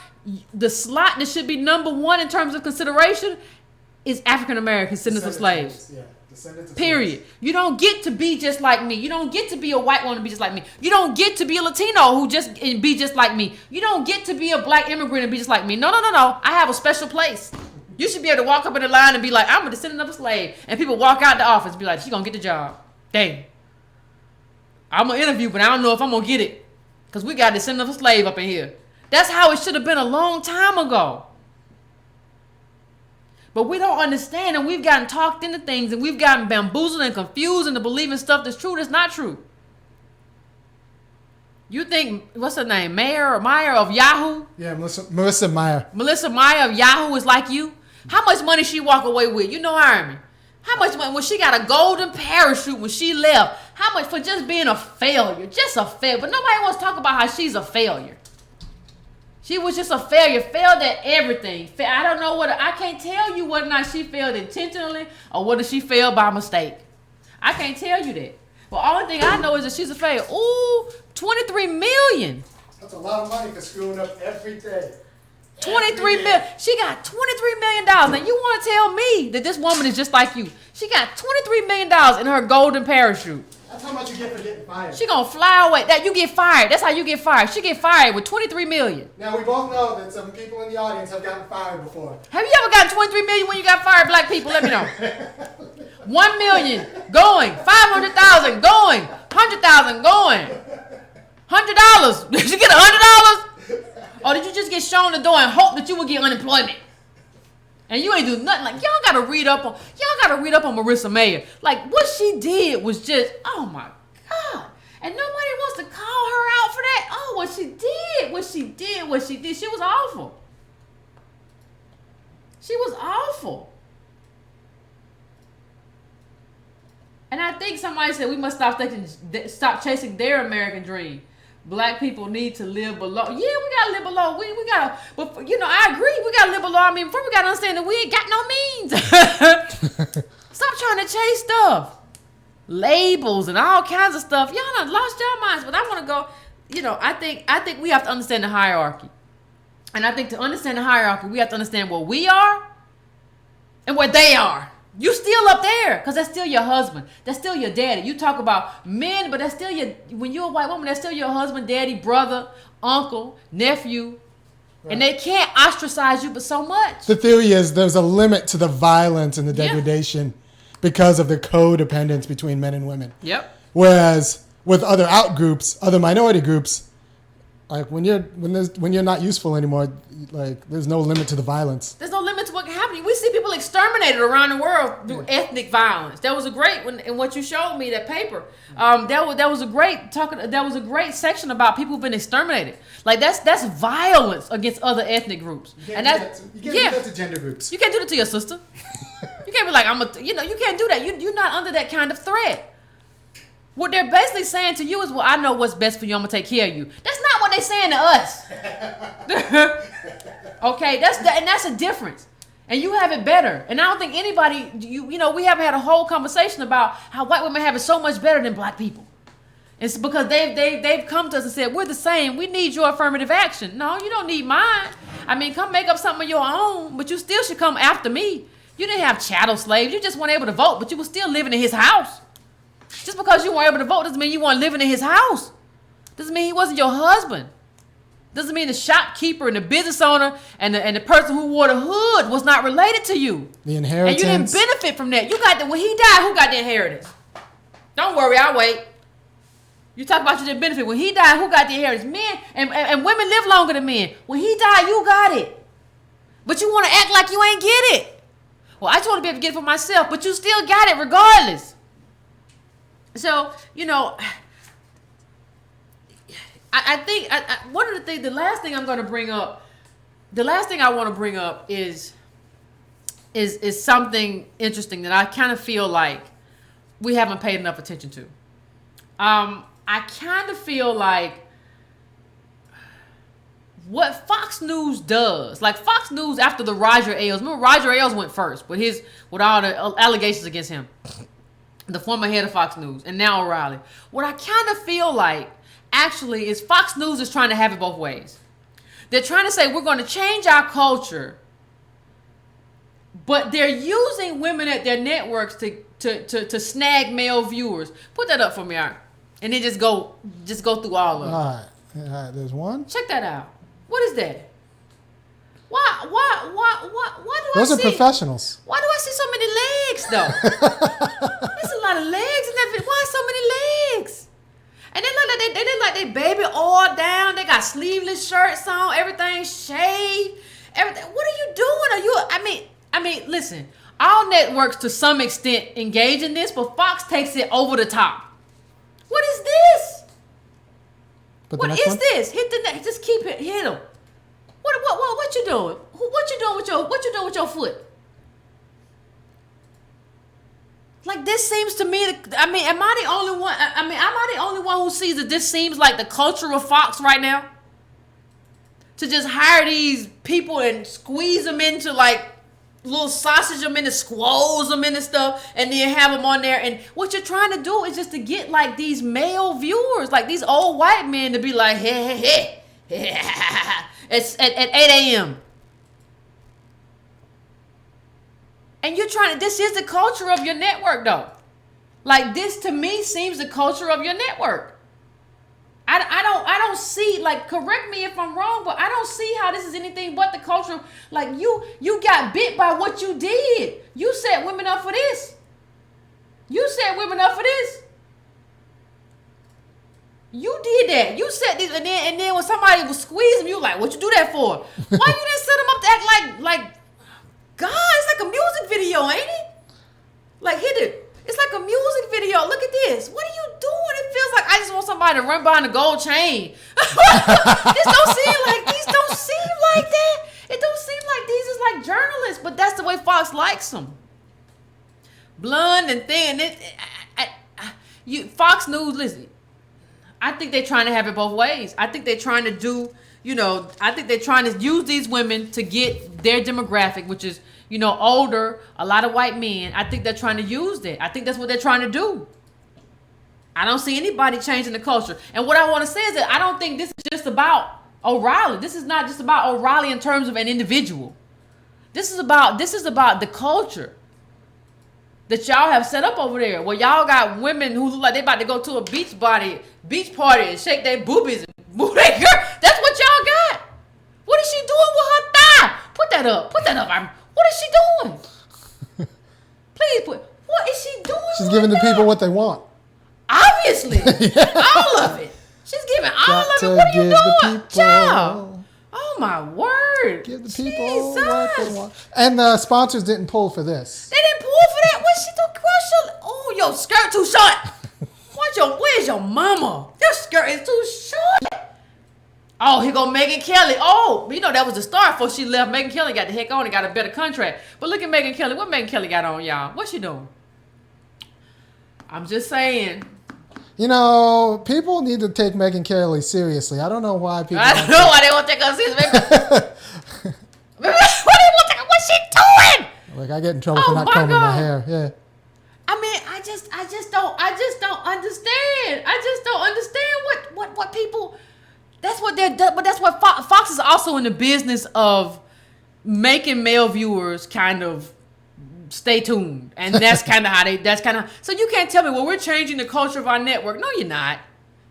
the slot that should be number one in terms of consideration is African American descendants of slaves. Yeah. Period. You don't get to be just like me. You don't get to be a white woman and be just like me. You don't get to be a Latino who just be just like me. You don't get to be a black immigrant and be just like me. No. I have a special place. You should be able to walk up in the line and be like, I'm a descendant of a slave. And people walk out the office and be like, she gonna get the job. Dang. I'm gonna interview, but I don't know if I'm gonna get it. Because we got a descendant of a slave up in here. That's how it should have been a long time ago. But we don't understand, and we've gotten talked into things, and we've gotten bamboozled and confused into believing stuff that's true that's not true. You think, what's her name, Meyer of Yahoo? Yeah, Melissa Meyer. Melissa Meyer of Yahoo is like you? How much money she walk away with? You know Ironman. How much money, when she got a golden parachute when she left, how much for just being a failure? Just a failure. But nobody wants to talk about how she's a failure. She was just a failure, failed at everything. I don't know I can't tell you whether or not she failed intentionally or whether she failed by mistake. I can't tell you that. But only thing I know is that she's a failure. Ooh, $23 million. That's a lot of money for screwing up every day. $23 million. She got $23 million. Now you want to tell me that this woman is just like you. She got $23 million in her golden parachute. That's how much you get for getting fired. She gonna fly away. That you get fired. That's how you get fired. She get fired with $23 million. Now we both know that some people in the audience have gotten fired before. Have you ever gotten $23 million when you got fired, black people? Let me know. $1 million going, $500,000 going, $100,000 going, $100. Did you get $100? Or did you just get shown the door and hope that you would get unemployment? And you ain't do nothing. Like, y'all gotta read up on Marissa Mayer. Like, what she did was just, oh my God. And nobody wants to call her out for that. Oh, what she did. She was awful. She was awful. And I think somebody said we must stop chasing their American dream. Black people need to live below. Yeah, we gotta live below. We gotta, but I agree. We gotta live below. I mean, first we gotta understand that we ain't got no means. Stop trying to chase stuff, labels and all kinds of stuff. Y'all done lost your minds. But I want to go. I think we have to understand the hierarchy, and I think to understand the hierarchy, we have to understand where we are and where they are. You still up there, because that's still your husband. That's still your daddy. You talk about men, but that's still when you're a white woman, that's still your husband, daddy, brother, uncle, nephew. Right. And they can't ostracize you but so much. The theory is there's a limit to the violence and the degradation because of the codependence between men and women. Yep. Whereas with other out groups, other minority groups, like when you're not useful anymore, like there's no limit to the violence. There's no limit to what can happen. We see people exterminated around the world through ethnic violence. That was a great in what you showed me, that paper. That was a great section about people who've been exterminated. Like that's violence against other ethnic groups. You can't do that to gender groups. You can't do that to your sister. You can't be like you can't do that. You're not under that kind of threat. What they're basically saying to you is, well, I know what's best for you. I'm going to take care of you. That's not what they're saying to us. Okay, that's a difference. And you have it better. And I don't think anybody, we haven't had a whole conversation about how white women have it so much better than black people. It's because they've come to us and said, we're the same. We need your affirmative action. No, you don't need mine. I mean, come make up something of your own, but you still should come after me. You didn't have chattel slaves. You just weren't able to vote, but you were still living in his house. Just because you weren't able to vote doesn't mean you weren't living in his house. Doesn't mean he wasn't your husband. Doesn't mean the shopkeeper and the business owner and the person who wore the hood was not related to you. The inheritance. And you didn't benefit from that. When he died, who got the inheritance? Don't worry, I'll wait. You talk about you didn't benefit. When he died, who got the inheritance? Men and women live longer than men. When he died, you got it. But you want to act like you ain't get it. Well, I just want to be able to get it for myself, but you still got it regardless. So, I think one of the things, the last thing I want to bring up is something interesting that I kind of feel like we haven't paid enough attention to. I kind of feel like what Fox News does, like Fox News after the Roger Ailes, remember Roger Ailes went first with all the allegations against him. The former head of Fox News, and now O'Reilly. What I kind of feel like, actually, is Fox News is trying to have it both ways. They're trying to say, we're going to change our culture, but they're using women at their networks to snag male viewers. Put that up for me, all right? And then just go through all of them. All right, there's one. Check that out. What is that? Why do Those I are see, professionals. Why do I see so many legs, though? There's a lot of legs in that video. Why so many legs? And they look like they baby oil down. They got sleeveless shirts on. Everything shaved. Everything. What are you doing? I mean, listen. All networks to some extent engage in this, but Fox takes it over the top. What is this? What is this? Hit the neck. Just keep it. Hit them. What you doing? What you doing with your foot? Like, this seems to me, am I the only one? Am I the only one who sees that this seems like the culture of Fox right now? To just hire these people and squeeze them into like little sausage them into, squoze them into stuff, and then have them on there. And what you're trying to do is just to get like these male viewers, like these old white men, to be like, hey. It's at 8 a.m. And you're this is the culture of your network, though. Like, this to me seems the culture of your network. I don't see, like, correct me if I'm wrong, but I don't see how this is anything but the culture. Like, you got bit by what you did. You set women up for this. You did that. You said this, and then when somebody was squeezing, you like, what you do that for? Why you didn't set them up to act like God? It's like a music video, ain't it? Like, hit it. It's like a music video. Look at this. What are you doing? It feels like I just want somebody to run behind a gold chain. These don't seem like that. It don't seem like these is like journalists, but that's the way Fox likes them. Blonde and thin. Fox News, listen. I think they're trying to have it both ways. I think they're trying to do, I think they're trying to use these women to get their demographic, which is, older, a lot of white men. I think they're trying to use that. I think that's what they're trying to do. I don't see anybody changing the culture. And what I want to say is that I don't think this is just about O'Reilly. This is not just about O'Reilly in terms of an individual. This is about the culture that y'all have set up over there, where y'all got women who look like they about to go to a beach party and shake their boobies and move their girl. That's what y'all got. What is she doing with her thigh? Put that up. What is she doing? Please put. What is She's giving the people what they want. Obviously. All of it. She's giving all of it. What are you doing? Child. Oh, my word. Give the people what they want. And the sponsors didn't pull for this. They didn't pull for that? What's she doing? Oh, your skirt too short. Where's your mama? Your skirt is too short. Oh, here go Megyn Kelly. Oh, you know that was the start before she left. Megyn Kelly got the heck on and got a better contract. But look at Megyn Kelly. What Megyn Kelly got on, y'all? What's she doing? I'm just saying. You know, people need to take Megyn Kelly seriously. I don't know why people. I don't know why they won't take her seriously. What they won't take her? What's she doing? Like I get in trouble for not combing my hair. Yeah. I mean, I just don't understand. I just don't understand what people. That's what they're. But that's what Fox is also in the business of making male viewers kind of stay tuned, and that's kind of how they. That's kind of. So you can't tell me, well, we're changing the culture of our network. No, you're not.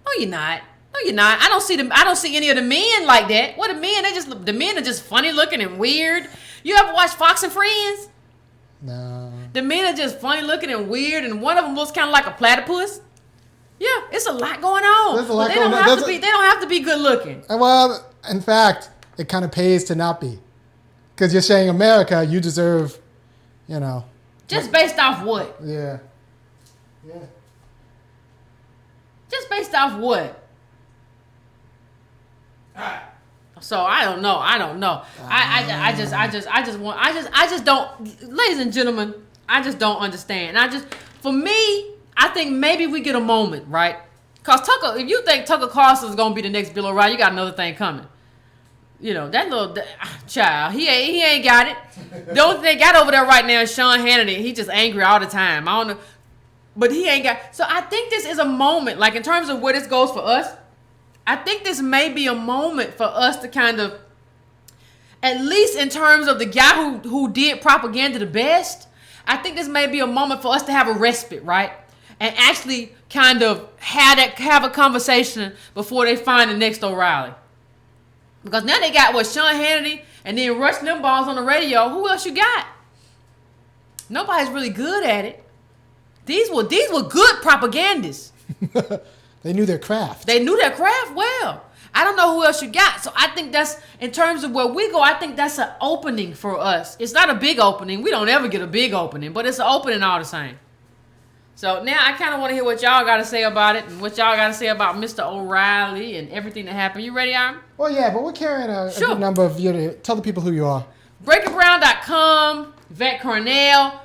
No, you're not. No, you're not. I don't see them. I don't see any of the men like that. What the men? The men are just funny looking and weird. You ever watch Fox and Friends? No. The men are just funny looking and weird, and one of them looks kind of like a platypus. Yeah, it's a lot going on. There's a lot they going don't on. They don't have to be good looking. Well, in fact, it kind of pays to not be, because you're saying America, you deserve, you know. Just based off what? Yeah. Yeah. Just based off what? So I don't know. I just don't. Ladies and gentlemen, I just don't understand. For me, I think maybe we get a moment, right? Cause Tucker, if you think Tucker Carlson is gonna be the next Bill O'Reilly, you got another thing coming. You know that little child. He ain't got it. The only thing they got over there right now is Sean Hannity. He just angry all the time. I don't know, but he ain't got. So I think this is a moment, like in terms of where this goes for us. I think this may be a moment for us to kind of, at least in terms of the guy who did propaganda the best, I think this may be a moment for us to have a respite, right? And actually kind of have a conversation before they find the next O'Reilly. Because now they got Sean Hannity and then Rush Limbaugh's on the radio. Who else you got? Nobody's really good at it. These were good propagandists. They knew their craft. They knew their craft well. I don't know who else you got. So I think that's, in terms of where we go, I think that's an opening for us. It's not a big opening. We don't ever get a big opening, but it's an opening all the same. So now I kind of want to hear what y'all got to say about it and what y'all got to say about Mr. O'Reilly and everything that happened. You ready, Aaron? Well, yeah, but we're carrying a good number of you. Tell the people who you are. BreakingBrown.com, Yvette Carnell.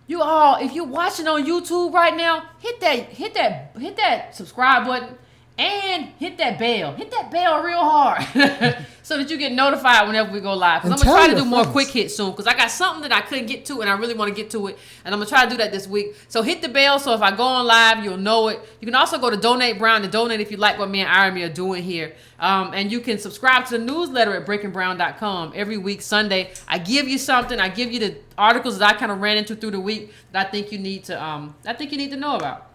You all, if you're watching on YouTube right now, hit that subscribe button and hit that bell. Hit that bell real hard so that you get notified whenever we go live. Because I'm going to try to do more quick hits soon because I got something that I couldn't get to and I really want to get to it. And I'm going to try to do that this week. So hit the bell so if I go on live, you'll know it. You can also go to Donate Brown to donate if you like what me and Irony are doing here. And you can subscribe to the newsletter at breakingbrown.com every week, Sunday. I give you something. I give you the articles that I kind of ran into through the week that I think you need to know about.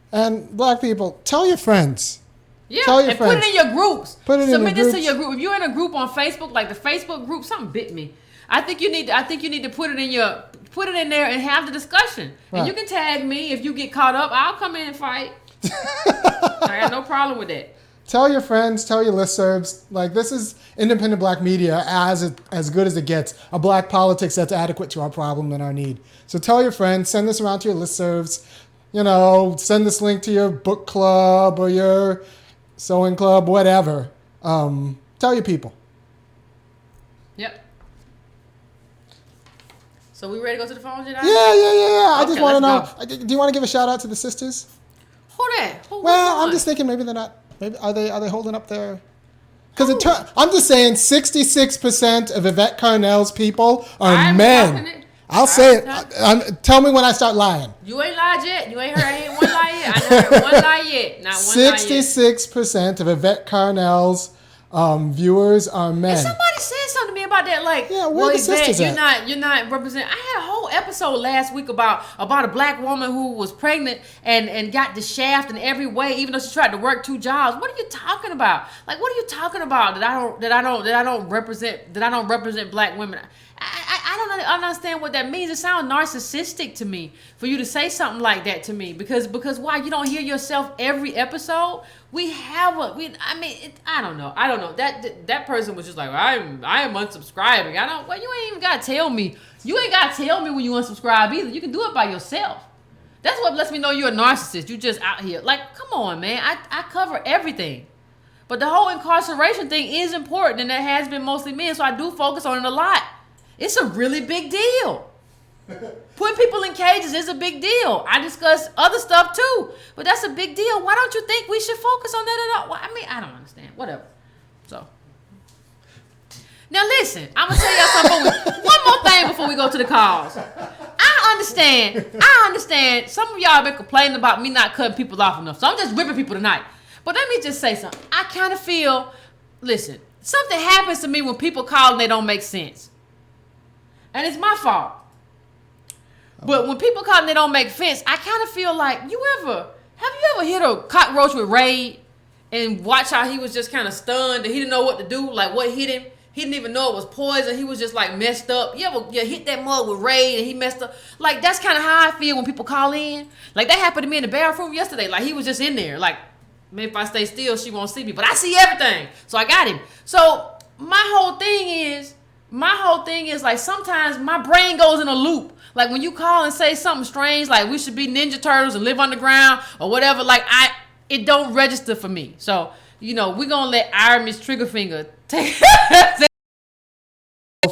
And black people, tell your friends. Yeah, and put it in your groups. Submit this to your group. If you're in a group on Facebook, like the Facebook group, something bit me. I think you need to put it in there and have the discussion. Right. And you can tag me if you get caught up. I'll come in and fight. I got no problem with that. Tell your friends, tell your listservs. Like, this is independent black media as good as it gets. A black politics that's adequate to our problem and our need. So tell your friends, send this around to your listservs. You know, send this link to your book club or your sewing club, whatever. Tell your people. Yep. So we ready to go to the phone, Jedi? Yeah. I just want to know. Go. Do you want to give a shout out to the sisters? Who that? Well, I'm just thinking maybe they're not. Maybe are they holding up their? Because I'm just saying 66% of Yvette Carnell's people are men. I'll say it. Tell me when I start lying. You ain't lied yet. You ain't heard. I ain't one lie yet. I never heard one lie yet. Not one lie yet. 66% of Yvette Carnell's viewers are men. And somebody said something to me about that. Like, yeah, where the sisters at? You're not representing. I had a whole episode last week about a black woman who was pregnant and got the shaft in every way, even though she tried to work 2 jobs. What are you talking about? Like, what are you talking about? That I don't represent black women. I don't understand what that means. It sounds narcissistic to me for you to say something like that to me. Because why? You don't hear yourself every episode. I don't know. That person was just like, I am unsubscribing. Well, you ain't even gotta tell me. You ain't gotta tell me when you unsubscribe either. You can do it by yourself. That's what lets me know you're a narcissist. You just out here. Like, come on, man. I cover everything. But the whole incarceration thing is important, and that has been mostly men, so I do focus on it a lot. It's a really big deal. Putting people in cages is a big deal. I discuss other stuff too, but that's a big deal. Why don't you think we should focus on that at all? Well, I don't understand. Whatever. So, now listen, I'm gonna tell y'all something. One more thing before we go to the calls. I understand. Some of y'all have been complaining about me not cutting people off enough, so I'm just ripping people tonight. But let me just say something. I kind of feel, listen, something happens to me when people call and they don't make sense. And it's my fault. But when people call and they don't make sense, I kind of feel like, have you ever hit a cockroach with Raid and watch how he was just kind of stunned and he didn't know what to do, like what hit him? He didn't even know it was poison. He was just like messed up. You ever hit that mug with Raid and he messed up? Like, that's kind of how I feel when people call in. Like, that happened to me in the bathroom yesterday. Like, he was just in there. Like, maybe if I stay still, she won't see me. But I see everything. So I got him. So my whole thing is like, sometimes my brain goes in a loop. Like, when you call and say something strange, like we should be Ninja Turtles and live underground or whatever, like, it don't register for me. So, we're going to let Aramis Triggerfinger take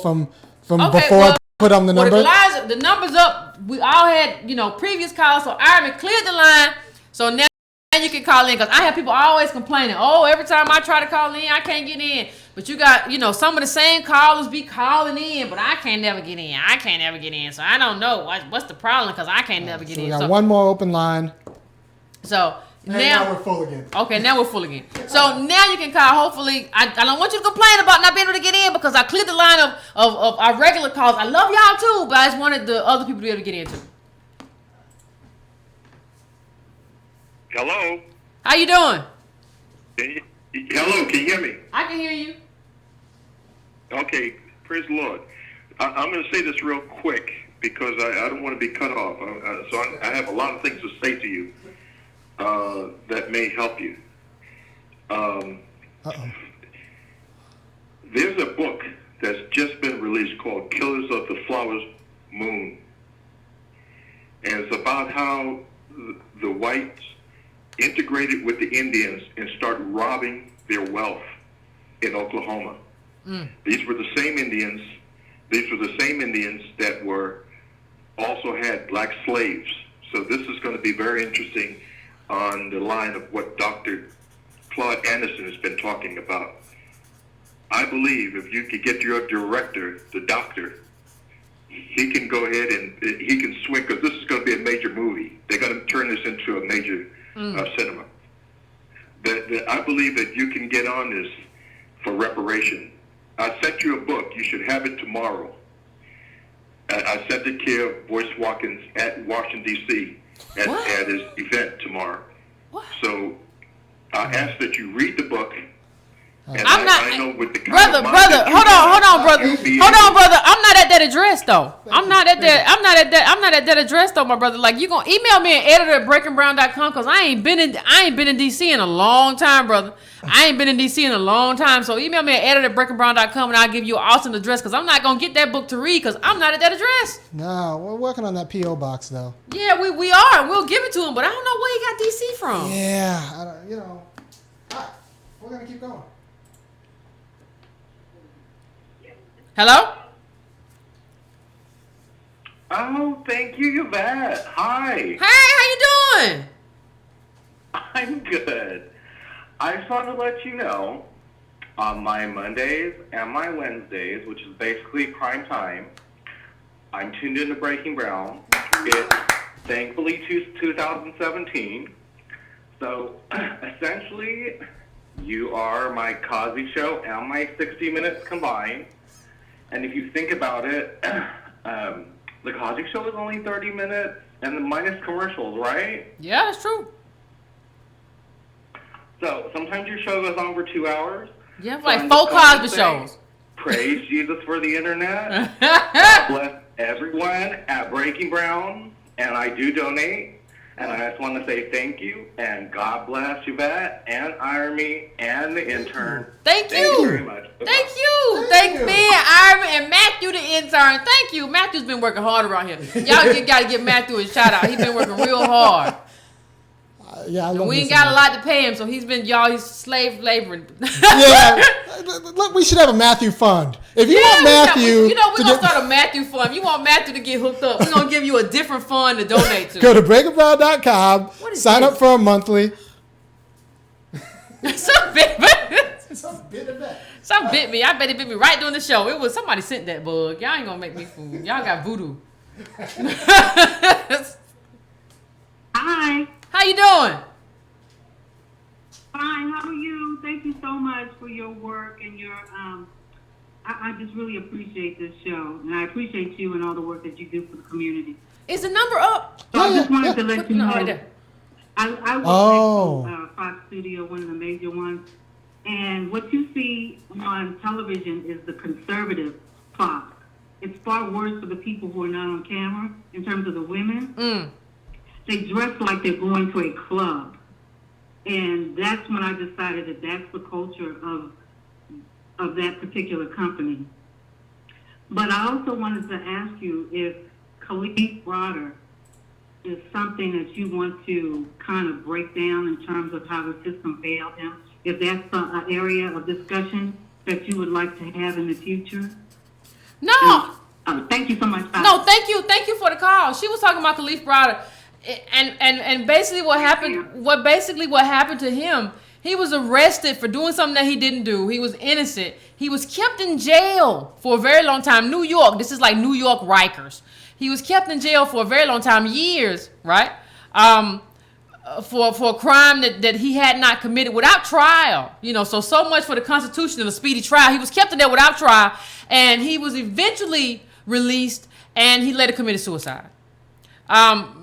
from before I put on the number. The number's up. We all had, previous calls. So Aramis cleared the line. So now you can call in, because I have people always complaining, every time I try to call in, I can't get in. But you got, some of the same callers be calling in, but I can't never get in. So I don't know what's the problem, because I can't never get in. We got one more open line. So now we're full again. Okay, now we're full again. So now you can call. Hopefully, I don't want you to complain about not being able to get in, because I cleared the line of our regular calls. I love y'all too, but I just wanted the other people to be able to get in too. Hello? How you doing? Hello, can you hear me? I can hear you. Okay, praise the Lord. I'm going to say this real quick because I don't want to be cut off. So I have a lot of things to say to you that may help you. There's a book that's just been released called Killers of the Flower Moon. And it's about how the whites integrated with the Indians and started robbing their wealth in Oklahoma. These were the same Indians. These were the same Indians that also had black slaves. So this is going to be very interesting on the line of what Dr. Claude Anderson has been talking about. I believe if you could get your director, the doctor, he can go ahead and he can swing, because this is going to be a major movie. They're going to turn this into a major cinema. I believe that you can get on this for reparation. I sent you a book. You should have it tomorrow. I sent it to Boyce Watkins at Washington, D.C. at his event tomorrow. What? So I ask that you read the book. And I know with the brother. Hold on, brother. I'm not at that address though. I'm not at that address though, my brother. Like, you gonna email me at editor@breakingbrown.com, because I ain't been in DC in a long time, brother. I ain't been in DC in a long time. So email me at editor@breakingbrown.com and I'll give you an awesome address, because I'm not gonna get that book to read because I'm not at that address. No, we're working on that PO box though. Yeah, we are. We'll give it to him, but I don't know where he got DC from. Yeah, we're gonna keep going. Hello? Oh, thank you, Yvette. Hi. Hey, how you doing? I'm good. I just wanted to let you know, on my Mondays and my Wednesdays, which is basically prime time, I'm tuned into Breaking Brown. It's thankfully 2017. So, essentially, you are my Cosby Show and my 60 Minutes combined. And if you think about it, the Cosby Show is only 30 minutes and minus commercials, right? Yeah, that's true. So sometimes your show goes on for 2 hours. Yeah, like 4 Cosby shows. Praise Jesus for the internet. God bless everyone at Breaking Brown, and I do donate. And I just want to say thank you, and God bless Yvette and Iremy and the intern. Thank you. Thank you very much. Thank you. Thank me and Iremy and Matthew, the intern. Thank you. Matthew's been working hard around here. Y'all got to give Matthew a shout out. He's been working real hard. Yeah, I love we ain't got a lot to pay him, so he's slave laboring. Yeah, we should have a Matthew fund. If you want Matthew, we're gonna start a Matthew fund. If you want Matthew to get hooked up, we're gonna give you a different fund to donate to. Go to breakabroad.com, sign up for a monthly. Some bit me. I bet it bit me right during the show. It was somebody sent that bug. Y'all ain't gonna make me fool. Y'all got voodoo. Hi. How you doing? Fine. How are you? Thank you so much for your work and your. I just really appreciate this show, and I appreciate you and all the work that you do for the community. Is the number up? So I just wanted to let you know. Right there. I work at Fox Studio, one of the major ones, and what you see on television is the conservative Fox. It's far worse for the people who are not on camera in terms of the women. They dress like they're going to a club. And that's when I decided that that's the culture of that particular company. But I also wanted to ask you if Khalif Broder is something that you want to kind of break down in terms of how the system failed him, if that's an area of discussion that you would like to have in the future. No. Thank you so much. No, thank you. Thank you for the call. She was talking about Khalif Broder. And basically what happened to him, he was arrested for doing something that he didn't do. He was innocent. He was kept in jail for a very long time. New York, this is like New York Rikers. He was kept in jail for a very long time, years, right? For a crime that he had not committed without trial. So much for the Constitution and a speedy trial. He was kept in there without trial, and he was eventually released, and he later committed suicide. And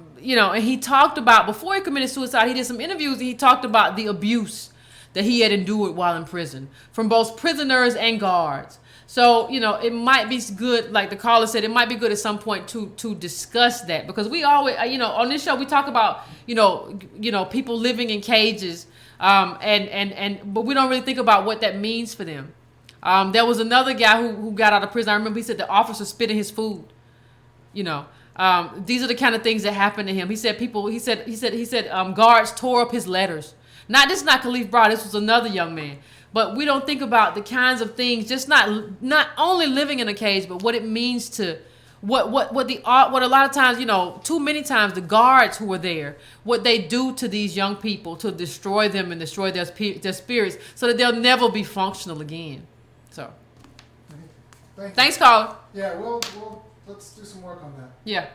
he talked about, before he committed suicide, he did some interviews, and he talked about the abuse that he had endured while in prison from both prisoners and guards. So, it might be good, like the caller said, it might be good at some point to discuss that, because we always, on this show, we talk about, people living in cages, but we don't really think about what that means for them. There was another guy who got out of prison. I remember he said the officer spit in his food, These are the kind of things that happened to him. He said guards tore up his letters. This is not Khalif Broder. This was another young man. But we don't think about the kinds of things, just not only living in a cage, but what it means to what a lot of times, too many times the guards who were there, what they do to these young people to destroy them and destroy their spirits, so that they'll never be functional again. So, thanks, caller. Yeah, let's do some work on that. Yeah.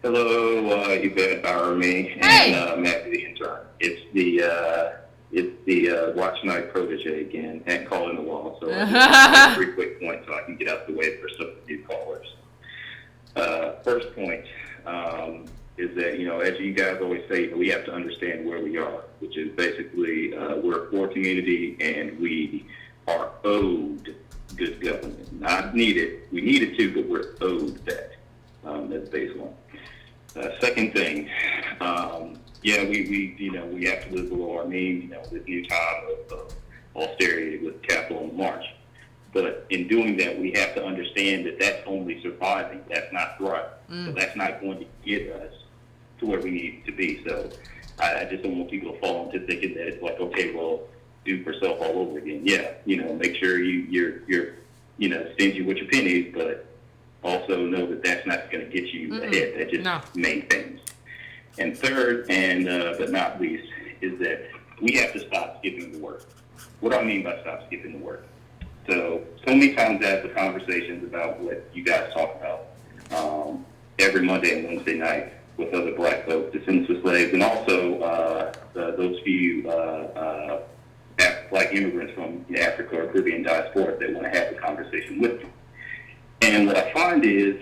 Hello, Yvette Carnell and Matthew the intern. It's the Watch Night protege again, and calling the wall. So I'll make 3 quick points so I can get out the way for some new callers. First point is that, as you guys always say, we have to understand where we are, which is basically we're a poor community and we are owed good government. Not needed. We need it too, but we're owed that. That's baseline. Second thing, we have to live below our means, this new time of austerity with capital and March. But in doing that, we have to understand that that's only surviving. That's not thriving. So that's not going to get us to where we need to be. So I just don't want people to fall into thinking that it's like, okay, well, do for self all over again. Yeah, make sure you're stingy with your pennies, but also know that that's not going to get you ahead. That just maintains. And third, but not least, is that we have to stop skipping the work. What do I mean by stop skipping the work? So many times I have the conversations about what you guys talk about every Monday and Wednesday night with other black folks, descendants of slaves, and also those few black immigrants from Africa or Caribbean diaspora that want to have the conversation with me. And what I find is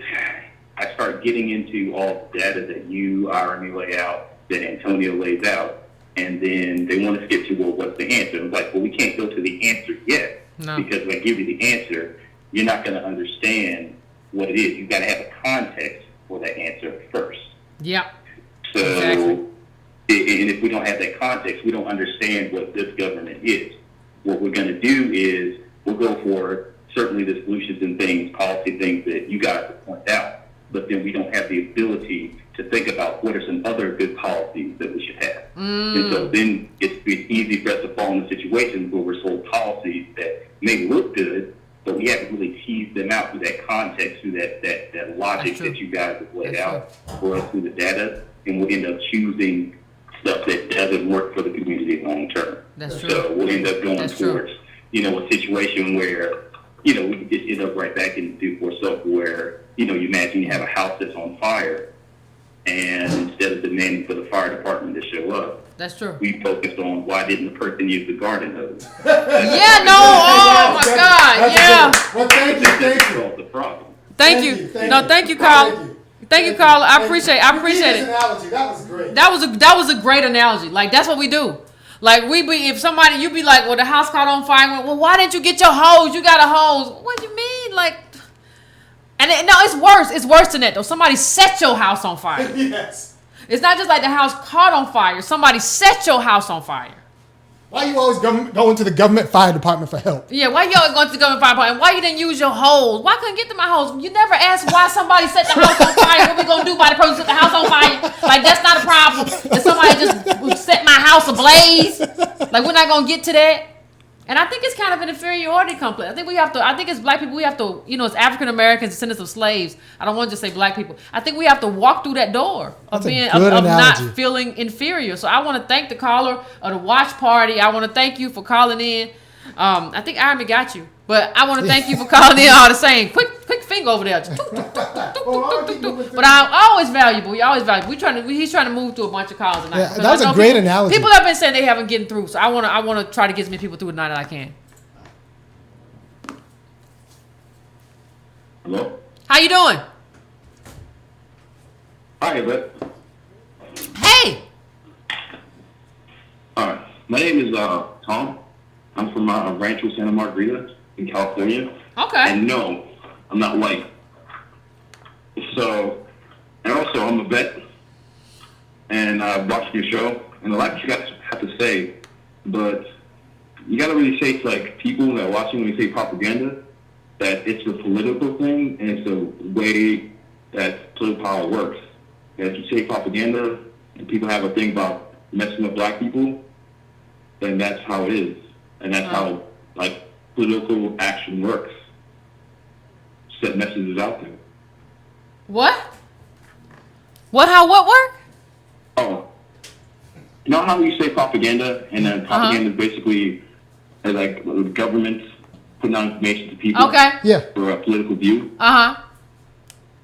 I start getting into all the data that you, Irony, lay out, that Antonio lays out, and then they want to skip to, well, what's the answer? And it's like, well, we can't go to the answer yet, because when I give you the answer, you're not going to understand what it is. You've got to have a context for that answer first. Yeah. So, exactly. And if we don't have that context, we don't understand what this government is. What we're going to do is we'll go for certainly the solutions and things, policy things that you guys have pointed out, but then we don't have the ability to think about what are some other good policies that we should have. And so then it's easy for us to fall in situations where we're sold policies that may look good, but we haven't really teased them out through that context, through that logic that you guys have laid out for us through the data, and we'll end up choosing stuff that doesn't work for the community long term. That's true. So we'll end up going towards, a situation where, we can just end up right back into for stuff where, you imagine you have a house that's on fire, and instead of demanding for the fire department to show up, that's true. we focused on why didn't the person use the garden hose? Oh my God, yeah. Well, thank you. Solve the problem. Thank you. Thank you, Carl. Thank you, Carl. I appreciate it. Analogy. That was great. That was a great analogy. Like, that's what we do. Like, if somebody, you be like, well, the house caught on fire. Well, why didn't you get your hose? You got a hose. What do you mean? Like, it's worse. It's worse than that, though. Somebody set your house on fire. Yes. It's not just like the house caught on fire. Somebody set your house on fire. Why you always going to the government fire department for help? Yeah, why y'all going to the government fire department? Why you didn't use your hose? Why couldn't get to my hose? You never asked why somebody set the house on fire. What we going to do by the person set the house on fire? Like, that's not a problem. If somebody just set my house ablaze, like, we're not going to get to that. And I think it's kind of an inferiority complex. I think as black people, we have to, as African Americans, descendants of slaves, I don't want to just say black people. I think we have to walk through that door of not feeling inferior. So I want to thank the caller of the watch party. I want to thank you for calling in. I think Amy got you, but I want to thank you for calling in all the same. Quick finger over there. But I'm always valuable. You're always valuable. He's trying to move through a bunch of calls tonight. Yeah, that was a great analogy. People have been saying they haven't gotten through, so I want to try to get as many people through tonight as I can. Hello? How you doing? Hi, Yvette. Hey. All right. My name is Tom. I'm from Rancho Santa Margarita in California. Okay. And no, I'm not white. So, and also I'm a vet, and I watched your show, and a lot of you guys have to say, but you got to really say to like people that are watching when you say propaganda, that it's a political thing, and it's a way that political power works. And if you say propaganda, and people have a thing about messing with black people, then that's how it is. And that's how, like, political action works. Set messages out there. What? What work? Oh. You know how you say propaganda, and then propaganda is basically like government putting out information to people for a political view.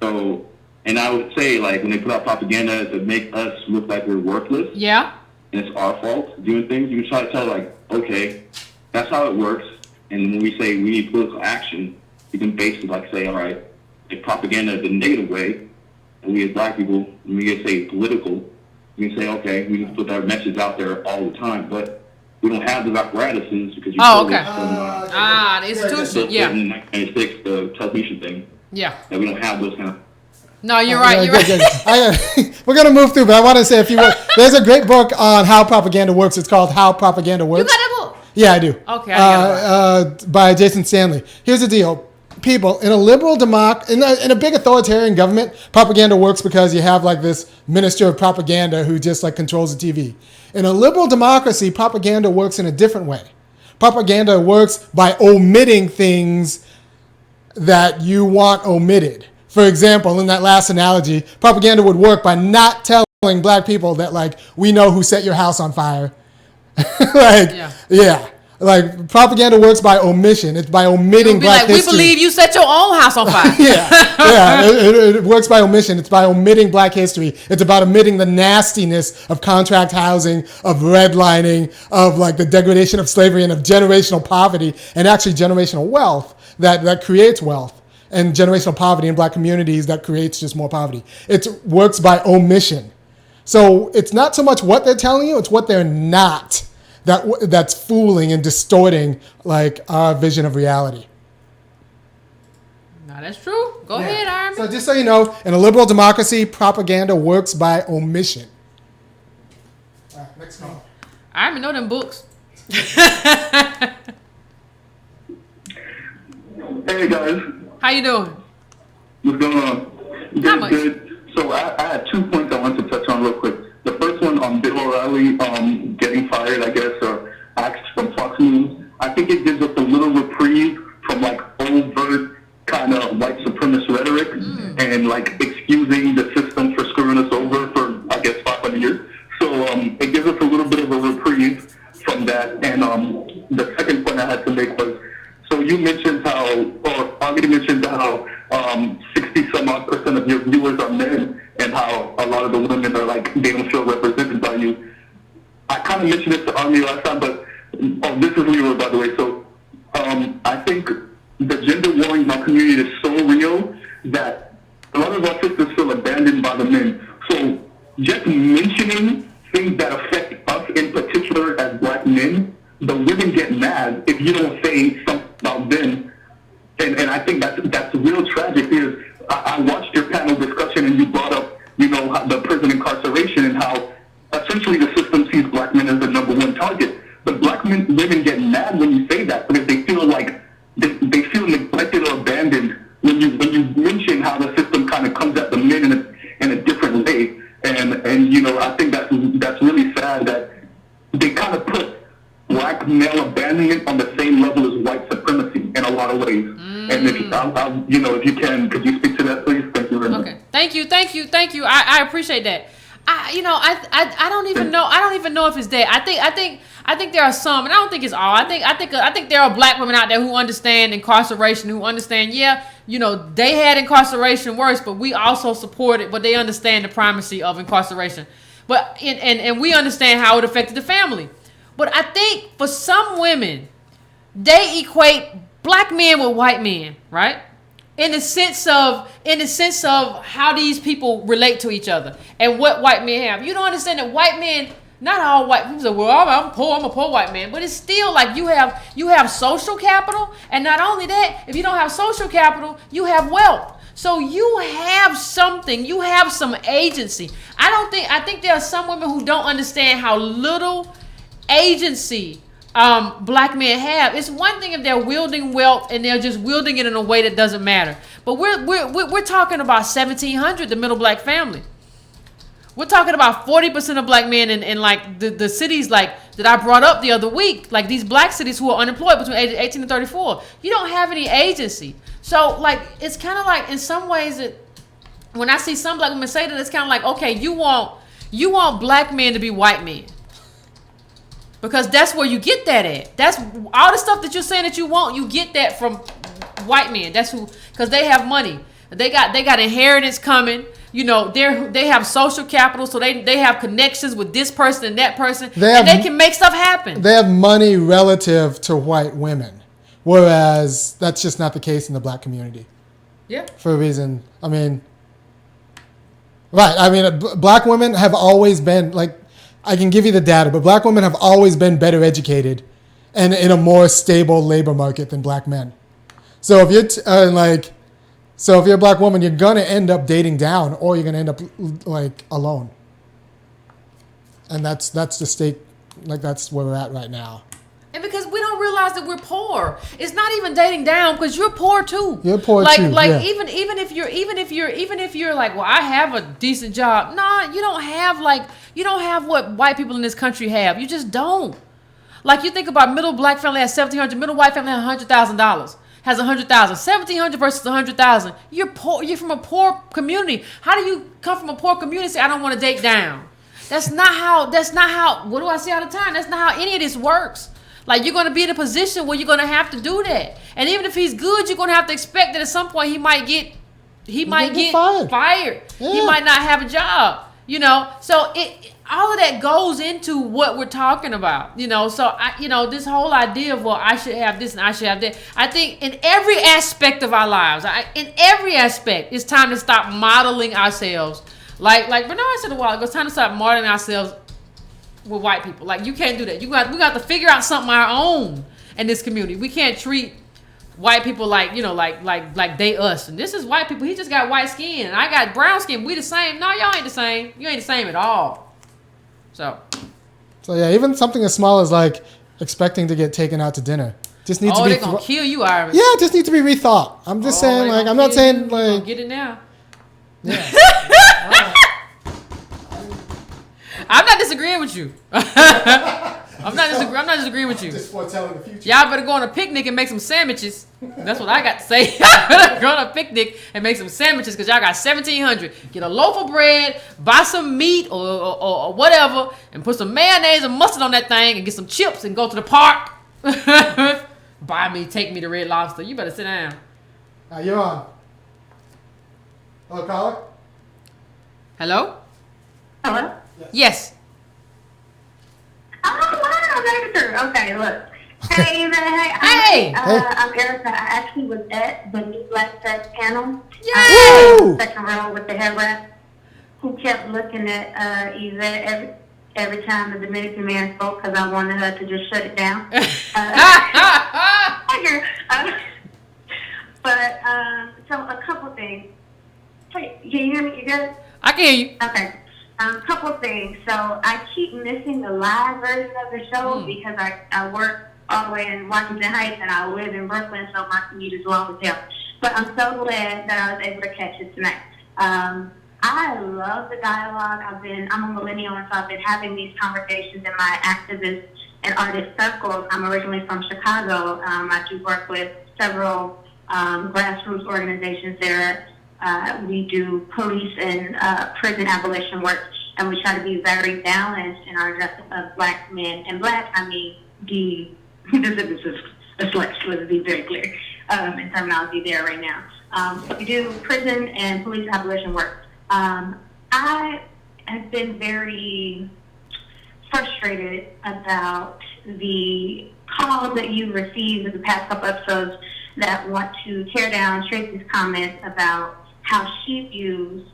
So, and I would say, like, when they put out propaganda, it's to make us look like we're worthless. Yeah. And it's our fault doing things. You can try to tell, like, okay, that's how it works. And when we say we need political action, you can basically, like, say, all right, if propaganda is a negative way, and we as black people, when we get say political, we can say, okay, we can put our message out there all the time, but we don't have those apparatuses because you the institution, in 1996, the television thing. Yeah. That we don't have those kind of. No, you're right. We're going to move through, but I want to say a few words. There's a great book on how propaganda works. It's called How Propaganda Works. You got that book? Yeah, I do. Okay. By Jason Stanley. Here's the deal. People, in a liberal democracy, in a big authoritarian government, propaganda works because you have like this minister of propaganda who just like controls the TV. In a liberal democracy, propaganda works in a different way. Propaganda works by omitting things that you want omitted. For example, in that last analogy, propaganda would work by not telling black people that, like, we know who set your house on fire. Like, propaganda works by omission. It's by omitting black history. We believe you set your own house on fire. It works by omission. It's by omitting black history. It's about omitting the nastiness of contract housing, of redlining, of, like, the degradation of slavery and of generational poverty, and actually generational wealth that creates wealth. And generational poverty in black communities that creates just more poverty. It works by omission. So it's not so much what they're telling you, it's what they're not that's fooling and distorting like our vision of reality. No, that's true. Go ahead, Iron. So just so you know, in a liberal democracy, propaganda works by omission. All right, next call. I already know them books. Hey guys, How you doing? what's going on? Not much. Good. So I had 2 points I wanted to touch on real quick. The first one on Bill O'Reilly getting fired, I guess, or axed from Fox News. I think it gives us a little reprieve from like overt kind of white supremacist rhetoric and like excusing the system for screwing us over for, I guess, 500 years. So it gives us a little bit of a reprieve from that. And the second point I had to make was, so you mentioned how, or Aggie mentioned how 60-some-odd% of your viewers are men, and how a lot of the women are like, they don't feel represented by you. I kind of mentioned it to Army last time, but this is Leroy, by the way. So I think the gender warring in our community is so real that a lot of our sisters feel abandoned by the men. So just mentioning things that affect us in particular as black men, the women get mad if you don't say something about them. And I think that's real tragic, because I watched your panel discussion and you brought up, you know, the prison incarceration and how essentially the system sees black men as the number one target. But black women get mad when you say that, because they feel like they feel neglected or abandoned when you mention how the system kind of comes at the men in a different way. And you know, I think that's really sad that they kind of put black male abandonment on the same level as white supremacy in a lot of ways. And if if you can, could you speak to that, please? Thank you very much. Okay. Thank you. I appreciate that. I don't even know. I don't even know if it's that. I think there are some, and I don't think it's all. I think there are black women out there who understand incarceration, who understand, they had incarceration worse, but we also support it, but they understand the primacy of incarceration. But and we understand how it affected the family. But I think for some women, they equate black men with white men, right? In the sense of how these people relate to each other and what white men have. You don't understand that white men, not all white people say, well, I'm poor, I'm a poor white man. But it's still like you have social capital, and not only that, if you don't have social capital, you have wealth. So you have something, you have some agency. I think there are some women who don't understand how little agency black men have. It's one thing if they're wielding wealth and they're just wielding it in a way that doesn't matter. But we're talking about 1700, the middle black family. We're talking about 40% of black men in like the cities like that I brought up the other week, like these black cities who are unemployed between ages 18 and 34. You don't have any agency. So like it's kind of like in some ways when I see some black women say that, it's kind of like, okay, you want black men to be white men. Because that's where you get that at. That's all the stuff that you're saying that you want. You get that from white men. That's who, because they have money. They got inheritance coming. They have social capital, so they have connections with this person and that person, and they can make stuff happen. They have money relative to white women, whereas that's just not the case in the black community. Yeah. For a reason. Black women have always been like. I can give you the data, but black women have always been better educated and in a more stable labor market than black men. So if you're a black woman, you're gonna end up dating down, or you're gonna end up like alone. And that's the state, like that's where we're at right now. And because we don't realize that we're poor, it's not even dating down because you're poor too. You're poor too. Even if you're like, well, I have a decent job. Nah, you don't have what white people in this country have. You just don't. Like you think about middle black family has $1,700, middle white family has $100,000. Has 100,000, 1,700 versus 100,000. You're poor. You're from a poor community. How do you come from a poor community and say I don't want to date down? That's not how. What do I say all the time? That's not how any of this works. Like you're going to be in a position where you're going to have to do that. And even if he's good, you're going to have to expect that at some point he might get fired. Yeah. He might not have a job, So all of that goes into what we're talking about, So this whole idea of, well, I should have this and I should have that. I think in every aspect of our lives, in every aspect, it's time to stop modeling ourselves Like Bernard said a while ago, it's time to start martyring ourselves with white people. Like, you can't do that. We got to figure out something our own in this community. We can't treat white people like, you know, like they us. And this is white people. He just got white skin, and I got brown skin. We the same. No, y'all ain't the same. You ain't the same at all. So yeah, even something as small as like expecting to get taken out to dinner just needs to be. They're gonna kill you, Iris. Yeah, it just needs to be rethought. I'm just saying, like, I'm not saying like. Get it now. Yeah. I'm not disagreeing with you. I'm not disagreeing with you. Just foretelling the future. Y'all better go on a picnic and make some sandwiches. That's what I got to say. Y'all better go on a picnic and make some sandwiches because y'all got $1,700. Get a loaf of bread, buy some meat or whatever, and put some mayonnaise and mustard on that thing, and get some chips and go to the park. Take me to Red Lobster. You better sit down. You're on. Hello, caller. Hello? Hello? Yes. Oh, wow, okay, look. Hey, Hey! I'm Erica. I actually was at the New Black Sex panel. Yay! Second row with the hair wrap, who kept looking at Yvette every time the Dominican man spoke because I wanted her to just shut it down. So a couple things. Hey, can you hear me? You good? I can hear you. Okay. Couple things. So I keep missing the live version of the show because I work all the way in Washington Heights and I live in Brooklyn, so my commute is long as hell. But I'm so glad that I was able to catch it tonight. I love the dialogue. I'm a millennial, and so I've been having these conversations in my activist and artist circles. I'm originally from Chicago. I do work with several grassroots organizations there. We do police and prison abolition work, and we try to be very balanced in our address of black men. And black, I mean, this is a flex, let's be very clear in terminology there right now. We do prison and police abolition work. I have been very frustrated about the calls that you've received in the past couple episodes that want to tear down Tracy's comments about how she views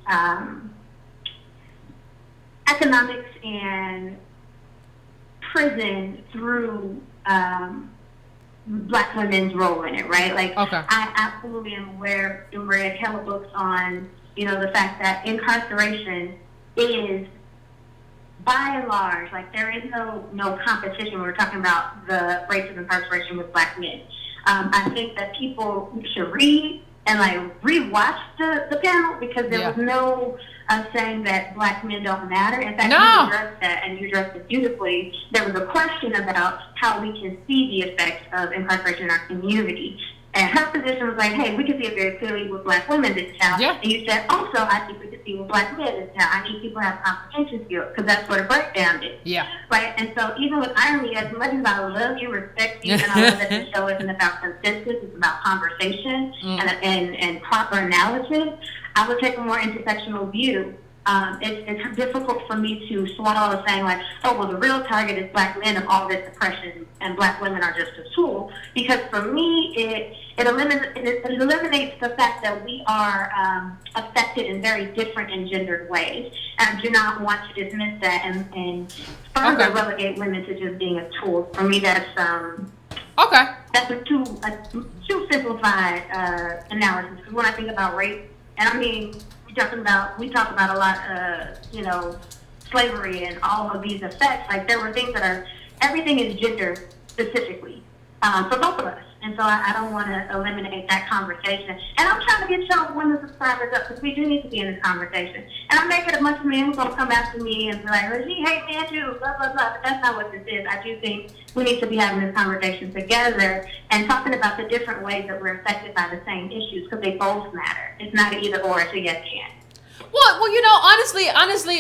economics and prison through black women's role in it, right? Like, okay. I absolutely am aware and read hella books on, you know, the fact that incarceration is, by and large, like, there is no competition when we're talking about the rates of incarceration with black men. I think that people should read and like rewatch the panel because there was no saying that black men don't matter. In fact, you addressed that and you addressed it beautifully. There was a question about how we can see the effects of incarceration in our community. And her position was like, hey, we can see it very clearly with black women this town. Yeah. And you said, also, I think we can see with black men this town. I need people to have comprehension skills because that's what a breakdown is. Yeah. Right? And so even with irony, as much as I love you, respect you, and I love that the show isn't about consensus, it's about conversation and proper analysis, I would take a more intersectional view. It's difficult for me to swallow saying like, oh, well, the real target is black men of all this oppression and black women are just a tool. Because for me, it eliminates the fact that we are affected in very different and gendered ways. And I do not want to dismiss that and further relegate women to just being a tool. For me, that's that's a too simplified analysis. Because when I think about race, and I mean, we talk about a lot, slavery and all of these effects. Like, there were things everything is gender specifically for both of us. And so I don't want to eliminate that conversation. And I'm trying to get y'all women subscribers up because we do need to be in this conversation. And I may get a bunch of men who's going to come after me and be like, well, she hates men too, blah, blah, blah. But that's not what this is. I do think we need to be having this conversation together and talking about the different ways that we're affected by the same issues because they both matter. It's not an either or, it's a yes and. Well, honestly,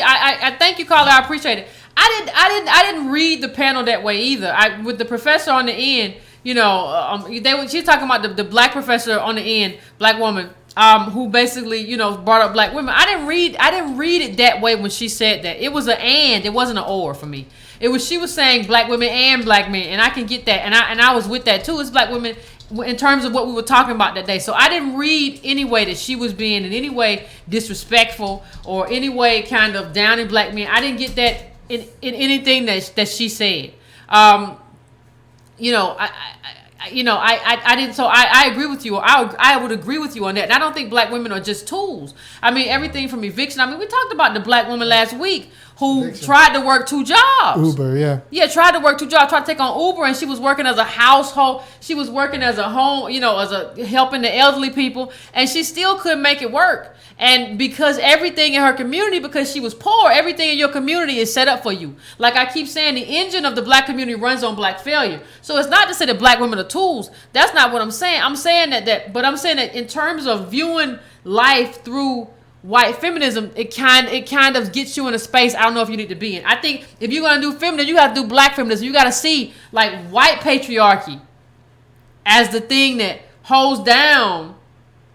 I thank you, caller. I appreciate it. I didn't read the panel that way either. With the professor on the end, she was talking about the black professor on the end, black woman, who basically, brought up black women. I didn't read it that way when she said that. It was an and, it wasn't an or for me. She was saying black women and black men, and I can get that, and I was with that too. It's black women in terms of what we were talking about that day. So I didn't read any way that she was being in any way disrespectful or any way kind of downing black men. I didn't get that in anything that she said. You know, I didn't. So I agree with you. I would agree with you on that. And I don't think black women are just tools. I mean, everything from eviction. I mean, we talked about the black woman last week who tried to work 2 jobs. Uber, yeah. Yeah, tried to work 2 jobs, tried to take on Uber, and she was working as a household. She was working as a home, you know, as a helping the elderly people, and she still couldn't make it work. And because everything in her community, because she was poor, everything in your community is set up for you. Like I keep saying, the engine of the black community runs on black failure. So it's not to say that black women are tools. That's not what I'm saying. I'm saying but I'm saying that in terms of viewing life through white feminism, it kind of gets you in a space I don't know if you need to be in. I think if you're gonna do feminism, you gotta do black feminism. You gotta see like white patriarchy as the thing that holds down,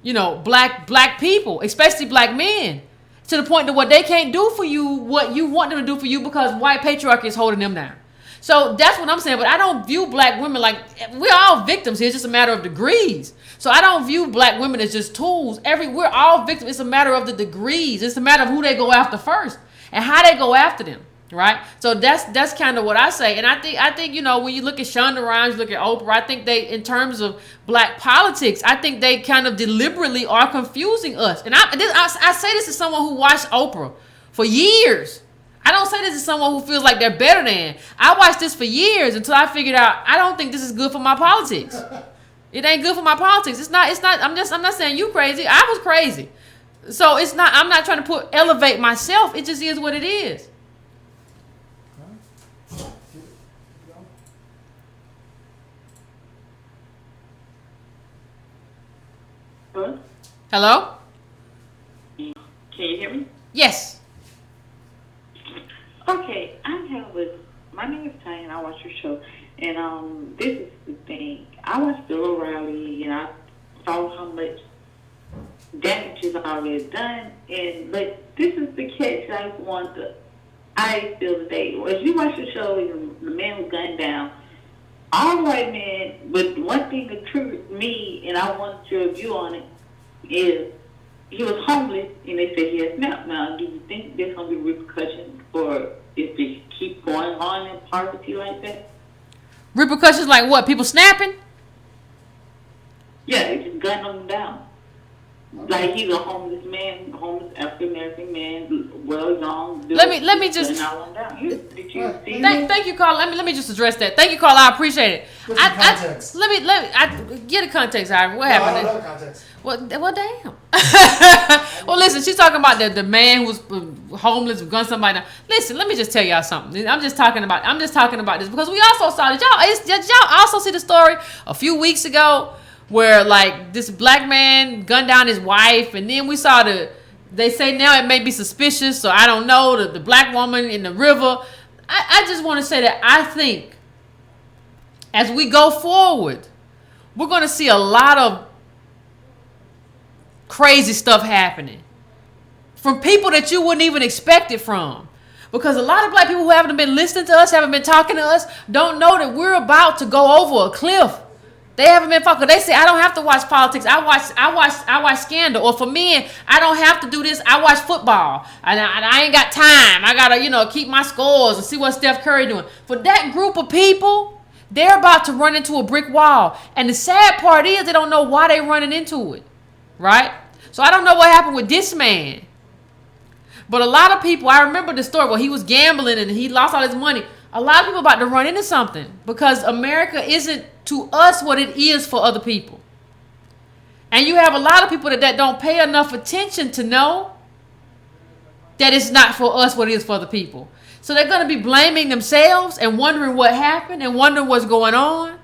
you know, black people, especially black men, to the point that what they can't do for you, what you want them to do for you, because white patriarchy is holding them down. So that's what I'm saying. But I don't view black women like, we're all victims here. It's just a matter of degrees. So I don't view black women as just tools. We're all victims. It's a matter of the degrees. It's a matter of who they go after first and how they go after them. Right. So that's kind of what I say. And I think, you know, when you look at Shonda Rhimes, look at Oprah, I think they, in terms of black politics, I think they kind of deliberately are confusing us. And I say this as someone who watched Oprah for years. I don't say this as someone who feels like they're better than. I watched this for years until I figured out I don't think this is good for my politics. It ain't good for my politics. It's not. I'm not saying you crazy. I was crazy. So it's not. I'm not trying to elevate myself. It just is what it is. Hello? Can you hear me? Yes. Okay, my name is Ty, and I watch your show. And this is the thing. I watched Bill O'Reilly, and I saw how much damage is already done. But this is the catch I feel today. As you watch the show, the man was gunned down. All white men, but one thing that triggered me, and I want your view on it, is he was homeless, and they said he has SNAP. Now, do you think there's going to be repercussions for if they keep going on in poverty like that? Repercussions like what? People snapping? Yeah, they just gun them down. Like he's a homeless man, homeless African American man, well young. Let me just. Thank you, Carl. Let me just address that. Thank you, Carl. I appreciate it. Context. Let me get a context. What happened? I don't know the context. Well, damn. Well, listen. She's talking about the man who was homeless who gunned somebody down. Listen, let me just tell y'all something. I'm just talking about this because we also saw y'all also see the story a few weeks ago, where like this black man gunned down his wife, and then we saw they say now it may be suspicious, so I don't know, the black woman in the river. I just want to say that I think as we go forward, we're going to see a lot of crazy stuff happening from people that you wouldn't even expect it from. Because a lot of black people who haven't been listening to us, haven't been talking to us, don't know that we're about to go over a cliff. They haven't been fucking. They say I don't have to watch politics. I watch Scandal. Or for men, I don't have to do this. I watch football. And I ain't got time. I gotta keep my scores and see what Steph Curry doing. For that group of people, they're about to run into a brick wall. And the sad part is they don't know why they're running into it, right? So I don't know what happened with this man, but a lot of people. I remember the story where he was gambling and he lost all his money. A lot of people about to run into something because America isn't to us what it is for other people. And you have a lot of people that don't pay enough attention to know that it's not for us what it is for other people. So they're going to be blaming themselves and wondering what happened and wondering what's going on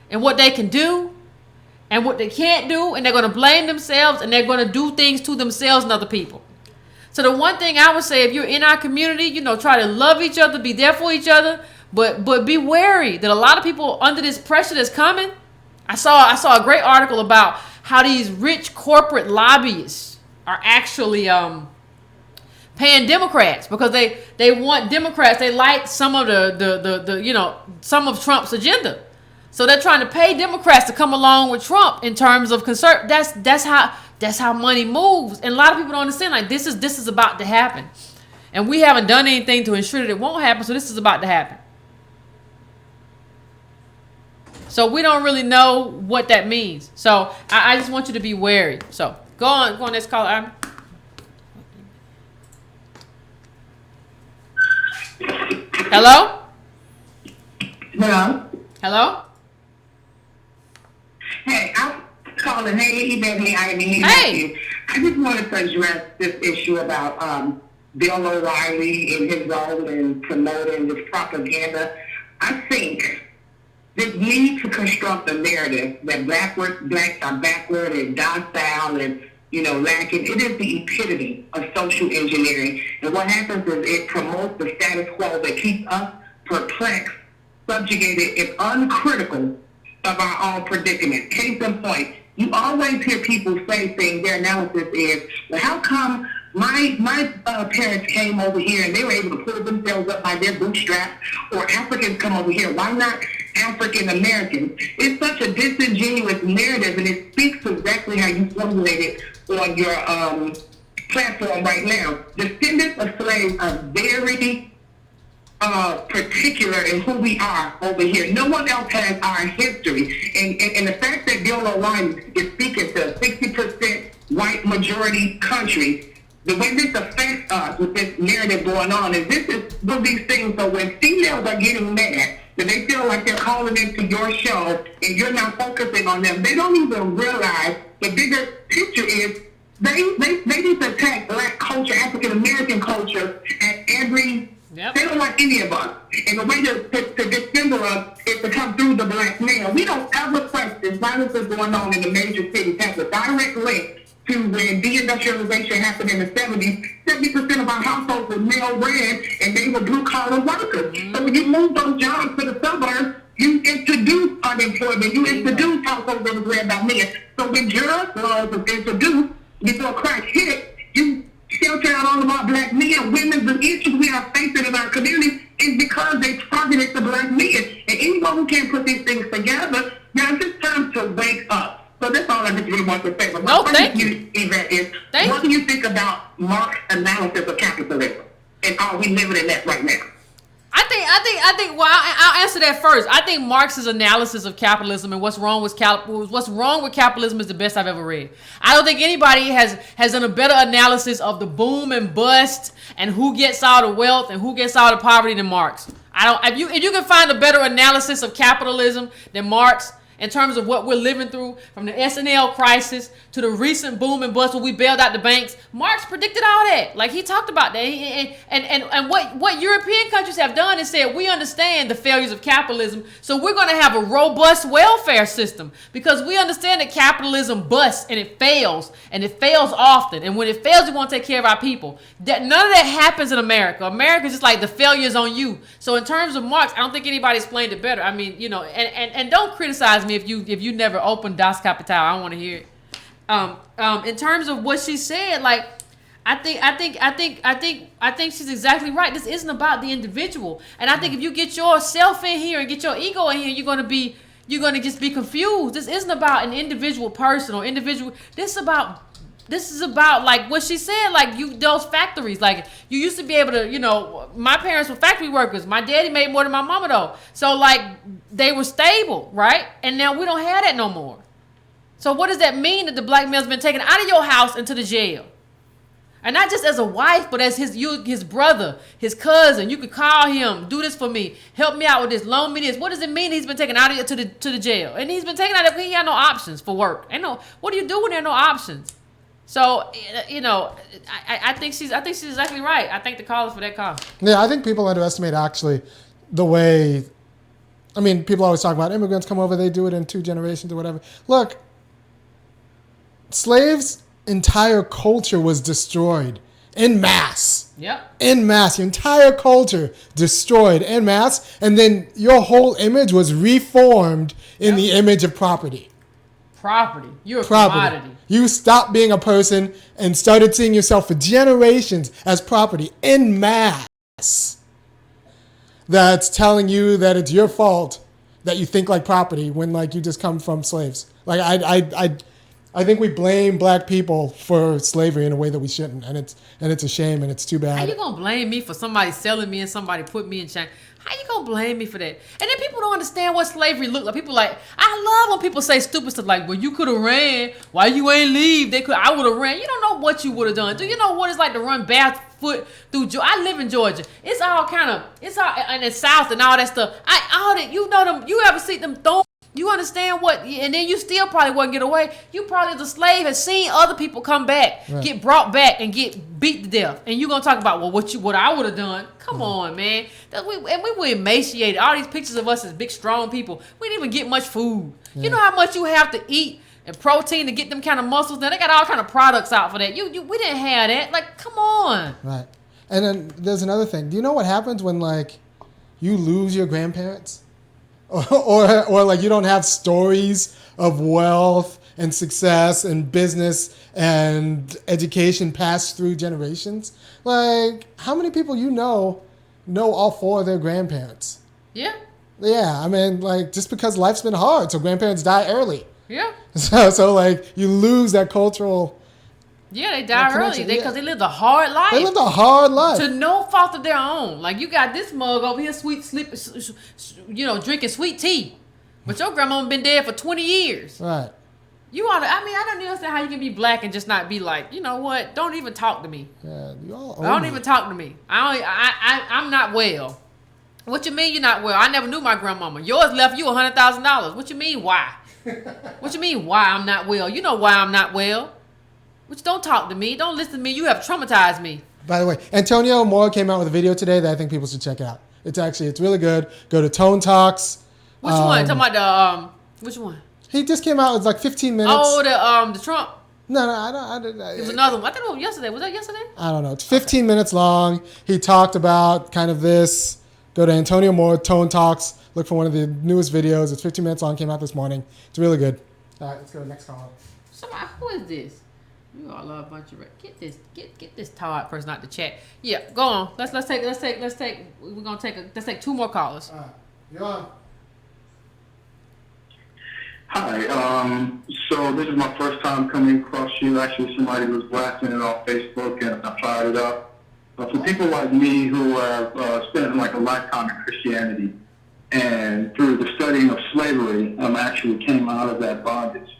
and what they can do and what they can't do. And they're going to blame themselves and they're going to do things to themselves and other people. So the one thing I would say, if you're in our community, try to love each other, be there for each other, but be wary that a lot of people under this pressure that's coming. I saw a great article about how these rich corporate lobbyists are actually paying Democrats because they want Democrats. They like some of some of Trump's agenda. So they're trying to pay Democrats to come along with Trump in terms of That's how money moves, and a lot of people don't understand. Like this is about to happen, and we haven't done anything to ensure that it won't happen. So this is about to happen. So we don't really know what that means. So I just want you to be wary. So go on, next caller. Hello? Hello? Hello? Hey, I'm calling. Hey, Yvette. Hey, Ivy. Hey. I just wanted to address this issue about Bill O'Reilly and his role in promoting this propaganda. I think this need to construct a narrative that blacks are backward and docile and, lacking. It is the epitome of social engineering. And what happens is it promotes the status quo that keeps us perplexed, subjugated, and uncritical of our own predicament. Case in point, you always hear people say things, their analysis is, well, how come my parents came over here and they were able to pull themselves up by their bootstraps, or Africans come over here, why not African Americans? It's such a disingenuous narrative, and it speaks to exactly how you formulate it on your platform right now. Descendants of slaves are very particular in who we are over here. No one else has our history. And the fact that Bill O'Reilly is speaking to a 60% white majority country, the way this affects us with this narrative going on is this is one of these things. So when females are getting mad, that they feel like they're calling into your show and you're not focusing on them, they don't even realize the bigger picture is they need to attack black culture, African American culture at every. Yep. They don't like any of us. And the way to dissemble us is to come through the black male. We don't ever question violence is going on in the major cities. Has a direct link to when deindustrialization happened in the 70s. 70% of our households were male-ran, and they were blue-collar workers. Mm-hmm. So when you move those jobs to the suburbs, you introduce unemployment. You introduce households that were ran by men. So when drug laws was introduced before crack hit, you shelter out all of our black men. Women's issues we are facing in our communities is because they targeted the black men. And anyone who can't put these things together, now it's just time to wake up. So that's all I just really want to say. But my question to you, Yvette, is what do you think about Marx's analysis of capitalism? And are we living in that right now? I think. Well, I'll answer that first. I think Marx's analysis of capitalism and what's wrong with capitalism is the best I've ever read. I don't think anybody has done a better analysis of the boom and bust and who gets all the wealth and who gets all the poverty than Marx. If you can find a better analysis of capitalism than Marx, in terms of what we're living through, from the S&L crisis to the recent boom and bust where we bailed out the banks, Marx predicted all that. Like, he talked about that. And what European countries have done is said, we understand the failures of capitalism, so we're going to have a robust welfare system, because we understand that capitalism busts and it fails often. And when it fails, we want to take care of our people. None of that happens in America. America's just like, the failure's on you. So in terms of Marx, I don't think anybody explained it better. I mean, and don't criticize me if you never opened Das Kapital. I don't want to hear it. In terms of what she said, like, I think she's exactly right. This isn't about the individual, and I think if you get yourself in here and get your ego in here, you're gonna just be confused. This isn't about an individual person or individual. This is about like what she said, like those factories. Like, you used to be able to, my parents were factory workers. My daddy made more than my mama though. So like, they were stable, right? And now we don't have that no more. So what does that mean that the black male's been taken out of your house into the jail? And not just as a wife, but as his brother, his cousin. You could call him, do this for me, help me out with this, loan me this. What does it mean he's been taken out of to the jail? And he's been taken out of it because he had no options for work. What do you do when there are no options? So, I think she's exactly right. I thank the callers for that call. Yeah, I think people underestimate actually the way, people always talk about immigrants come over, they do it in 2 generations or whatever. Look, slaves' entire culture was destroyed en masse. Yep. En masse. Your entire culture destroyed en masse. And then your whole image was reformed in the image of property. Property. You're a commodity. You stopped being a person and started seeing yourself for generations as property en masse. That's telling you that it's your fault that you think like property when like you just come from slaves. Like I think we blame black people for slavery in a way that we shouldn't, and it's a shame, and it's too bad. How you gonna blame me for somebody selling me and somebody put me in chains? How you gonna blame me for that? And then people don't understand what slavery looked like. People like, I love when people say stupid stuff like, well, you could have ran. Why you ain't leave? I would have ran. You don't know what you would have done. Do you know what it's like to run barefoot through Georgia? I live in Georgia. It's all in the South and all that stuff. You ever see them throw? You understand what? And then you still probably wouldn't get away. You probably, as a slave, has seen other people come back, right, get brought back, and get beat to death. And you gonna talk about, well, what I would have done? Come on, man. We were emaciated. All these pictures of us as big, strong people. We didn't even get much food. Yeah. You know how much you have to eat and protein to get them kind of muscles. Now they got all kind of products out for that. We didn't have that. Like, come on. Right. And then there's another thing. Do you know what happens when like you lose your grandparents? Or like you don't have stories of wealth and success and business and education passed through generations? Like, how many people know all four of their grandparents? Yeah. Yeah, I mean, like, just because life's been hard, so grandparents die early. Yeah. So like, you lose that cultural... Yeah, they die early because they lived a hard life. They lived a hard life. To no fault of their own. Like, you got this mug over here, drinking sweet tea. But your grandma been dead for 20 years. Right. I don't understand how you can be black and just not be like, you know what? Don't even talk to me. Yeah, don't even talk to me. I'm not well. What you mean you're not well? I never knew my grandmama. Yours left you $100,000. What you mean why? What you mean why I'm not well? You know why I'm not well. Which don't talk to me. Don't listen to me. You have traumatized me. By the way, Antonio Moore came out with a video today that I think people should check out. It's really good. Go to Tone Talks. Which one? Talking about which one? He just came out. It's like 15 minutes. Oh, the Trump. No, I don't. It was another one. I think it was yesterday. Was that yesterday? I don't know. It's 15 minutes long. He talked about kind of this. Go to Antonio Moore, Tone Talks. Look for one of the newest videos. It's 15 minutes long. Came out this morning. It's really good. All right, let's go to the next call. Somebody, who is this? You all love a bunch of get this tired person out the chat. Yeah, go on. Let's take. We're gonna let's take two more callers. You're on. Hi. So this is my first time coming across you. Actually, somebody was blasting it on Facebook, and I fired it up. For people like me who have spent like a lifetime in Christianity, and through the studying of slavery, actually came out of that bondage.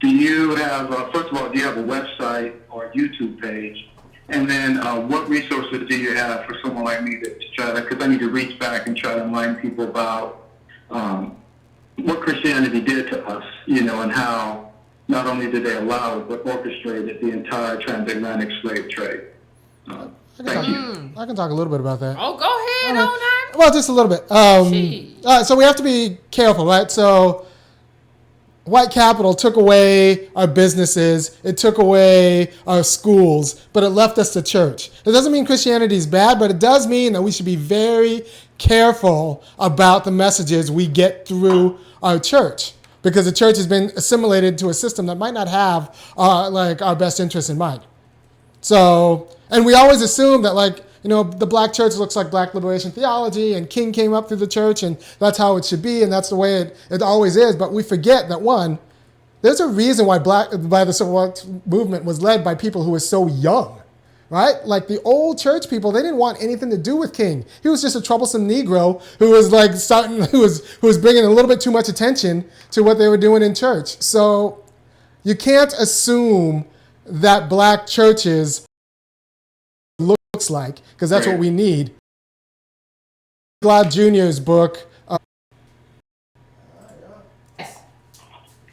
Do you have, first of all, do you have a website or a YouTube page? And then what resources do you have for someone like me to try to, because I need to reach back and try to enlighten people about what Christianity did to us, and how not only did they allow it, but orchestrated the entire transatlantic slave trade. Thank you. I can talk a little bit about that. Oh, go ahead, on. Well, just a little bit. So we have to be careful, right? So white capital took away our businesses, it took away our schools, but it left us the church. It doesn't mean Christianity is bad, but it does mean that we should be very careful about the messages we get through our church, because the church has been assimilated to a system that might not have our best interests in mind. So, and we always assume that the black church looks like black liberation theology, and King came up through the church, and that's how it should be, and that's the way it always is. But we forget that, one, there's a reason why the civil rights movement was led by people who were so young, right? Like the old church people, they didn't want anything to do with King. He was just a troublesome Negro who was who was bringing a little bit too much attention to what they were doing in church. So you can't assume that black churches looks like, because that's what we need. Glad Jr.'s book.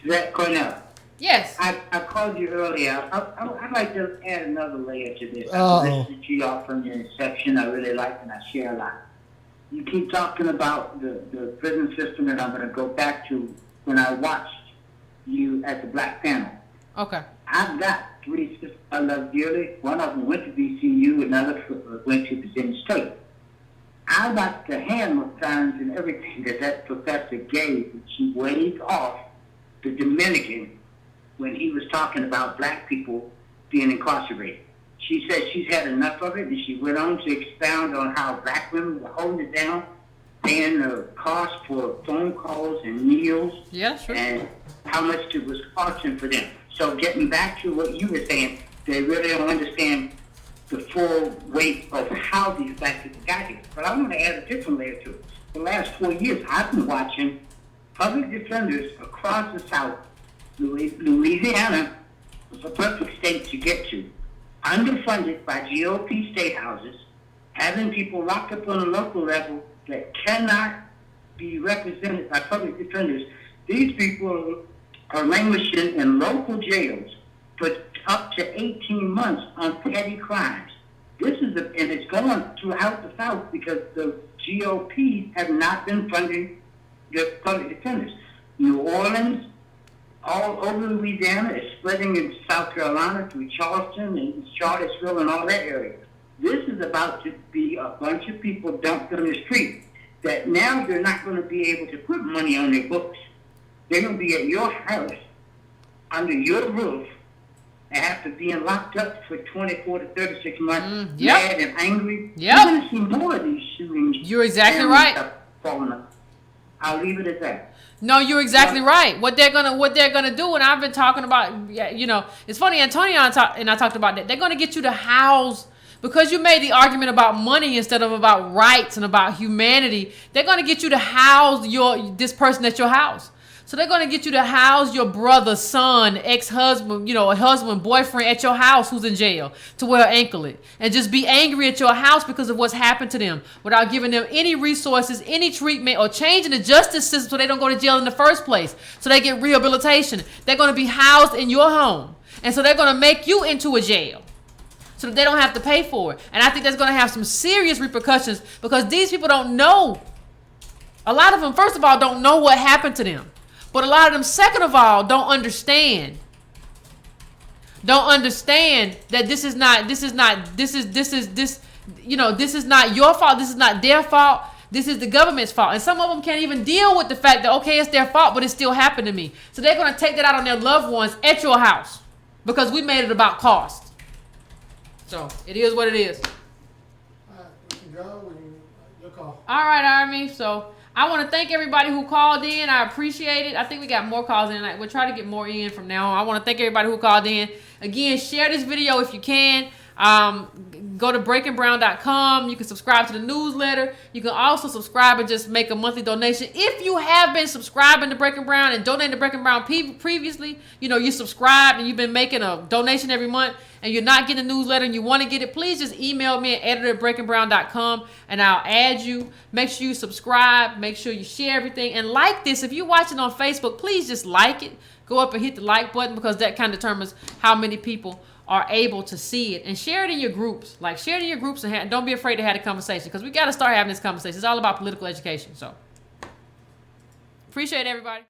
Yvette Carnell. Yes. I called you earlier. I'd like to add another layer to this. I listened to y'all from your inception. I really like and I share a lot. You keep talking about the prison system, and I'm going to go back to when I watched you at the Black Panel. Okay. I've got three sisters I love dearly. One of them went to VCU, another went to Virginia State. I like the hand signs and everything that professor gave, and she waved off the Dominican when he was talking about black people being incarcerated. She said she's had enough of it, and she went on to expound on how black women were holding it down. paying the cost for phone calls and meals, Sure. and how much it was costing for them. So getting back to what you were saying, they really don't understand the full weight of how these black people got here. But I want to add a different layer to it. The last 4 years, I've been watching public defenders across the South. Louisiana was a perfect state to get to. Underfunded by GOP state houses, having people locked up on a local level that cannot be represented by public defenders. These people are languishing in local jails for up to 18 months on petty crimes. And it's going throughout the South because the GOP have not been funding the public defenders. New Orleans, all over Louisiana, is spreading in South Carolina through Charleston and Charlottesville and all that area. This is about to be a bunch of people dumped on the street that now they're not going to be able to put money on their books. They're going to be at your house, under your roof, and have to be locked up for 24 to 36 months, mad and angry. You're going to see more of these shootings. You're exactly right. Falling up. I'll leave it at that. No, you're exactly right. What they're gonna do, and I've been talking about, it's funny. Antonio and I talked about that. They're gonna get you to house, because you made the argument about money instead of about rights and about humanity. They're gonna get you to house this person at your house. So they're going to get you to house your brother, son, ex-husband, a husband, boyfriend at your house who's in jail, to wear an anklet, and just be angry at your house because of what's happened to them without giving them any resources, any treatment, or changing the justice system so they don't go to jail in the first place, so they get rehabilitation. They're going to be housed in your home. And so they're going to make you into a jail so that they don't have to pay for it. And I think that's going to have some serious repercussions because these people don't know. A lot of them, first of all, don't know what happened to them. But a lot of them, second of all, don't understand that this is not your fault. This is not their fault. This is the government's fault. And some of them can't even deal with the fact that, okay, it's their fault, but it still happened to me. So they're going to take that out on their loved ones at your house because we made it about cost. So it is what it is. All right, we can go. Your call. All right, Army. So I want to thank everybody who called in. I appreciate it. I think we got more calls in. We'll try to get more in from now on. I want to thank everybody who called in. Again, share this video if you can. Go to breakingbrown.com. You can subscribe to the newsletter. You can also subscribe and just make a monthly donation. If you have been subscribing to Breaking Brown and donating to Breaking Brown previously, you subscribed and you've been making a donation every month and you're not getting the newsletter and you want to get it, please just email me at editor@breakingbrown.com and I'll add you. Make sure you subscribe. Make sure you share everything. And like this. If you're watching on Facebook, please just like it. Go up and hit the like button because that kind of determines how many people are able to see it. And share it in your groups. Share it in your groups and don't be afraid to have a conversation because we got to start having this conversation. It's all about political education. So, appreciate everybody.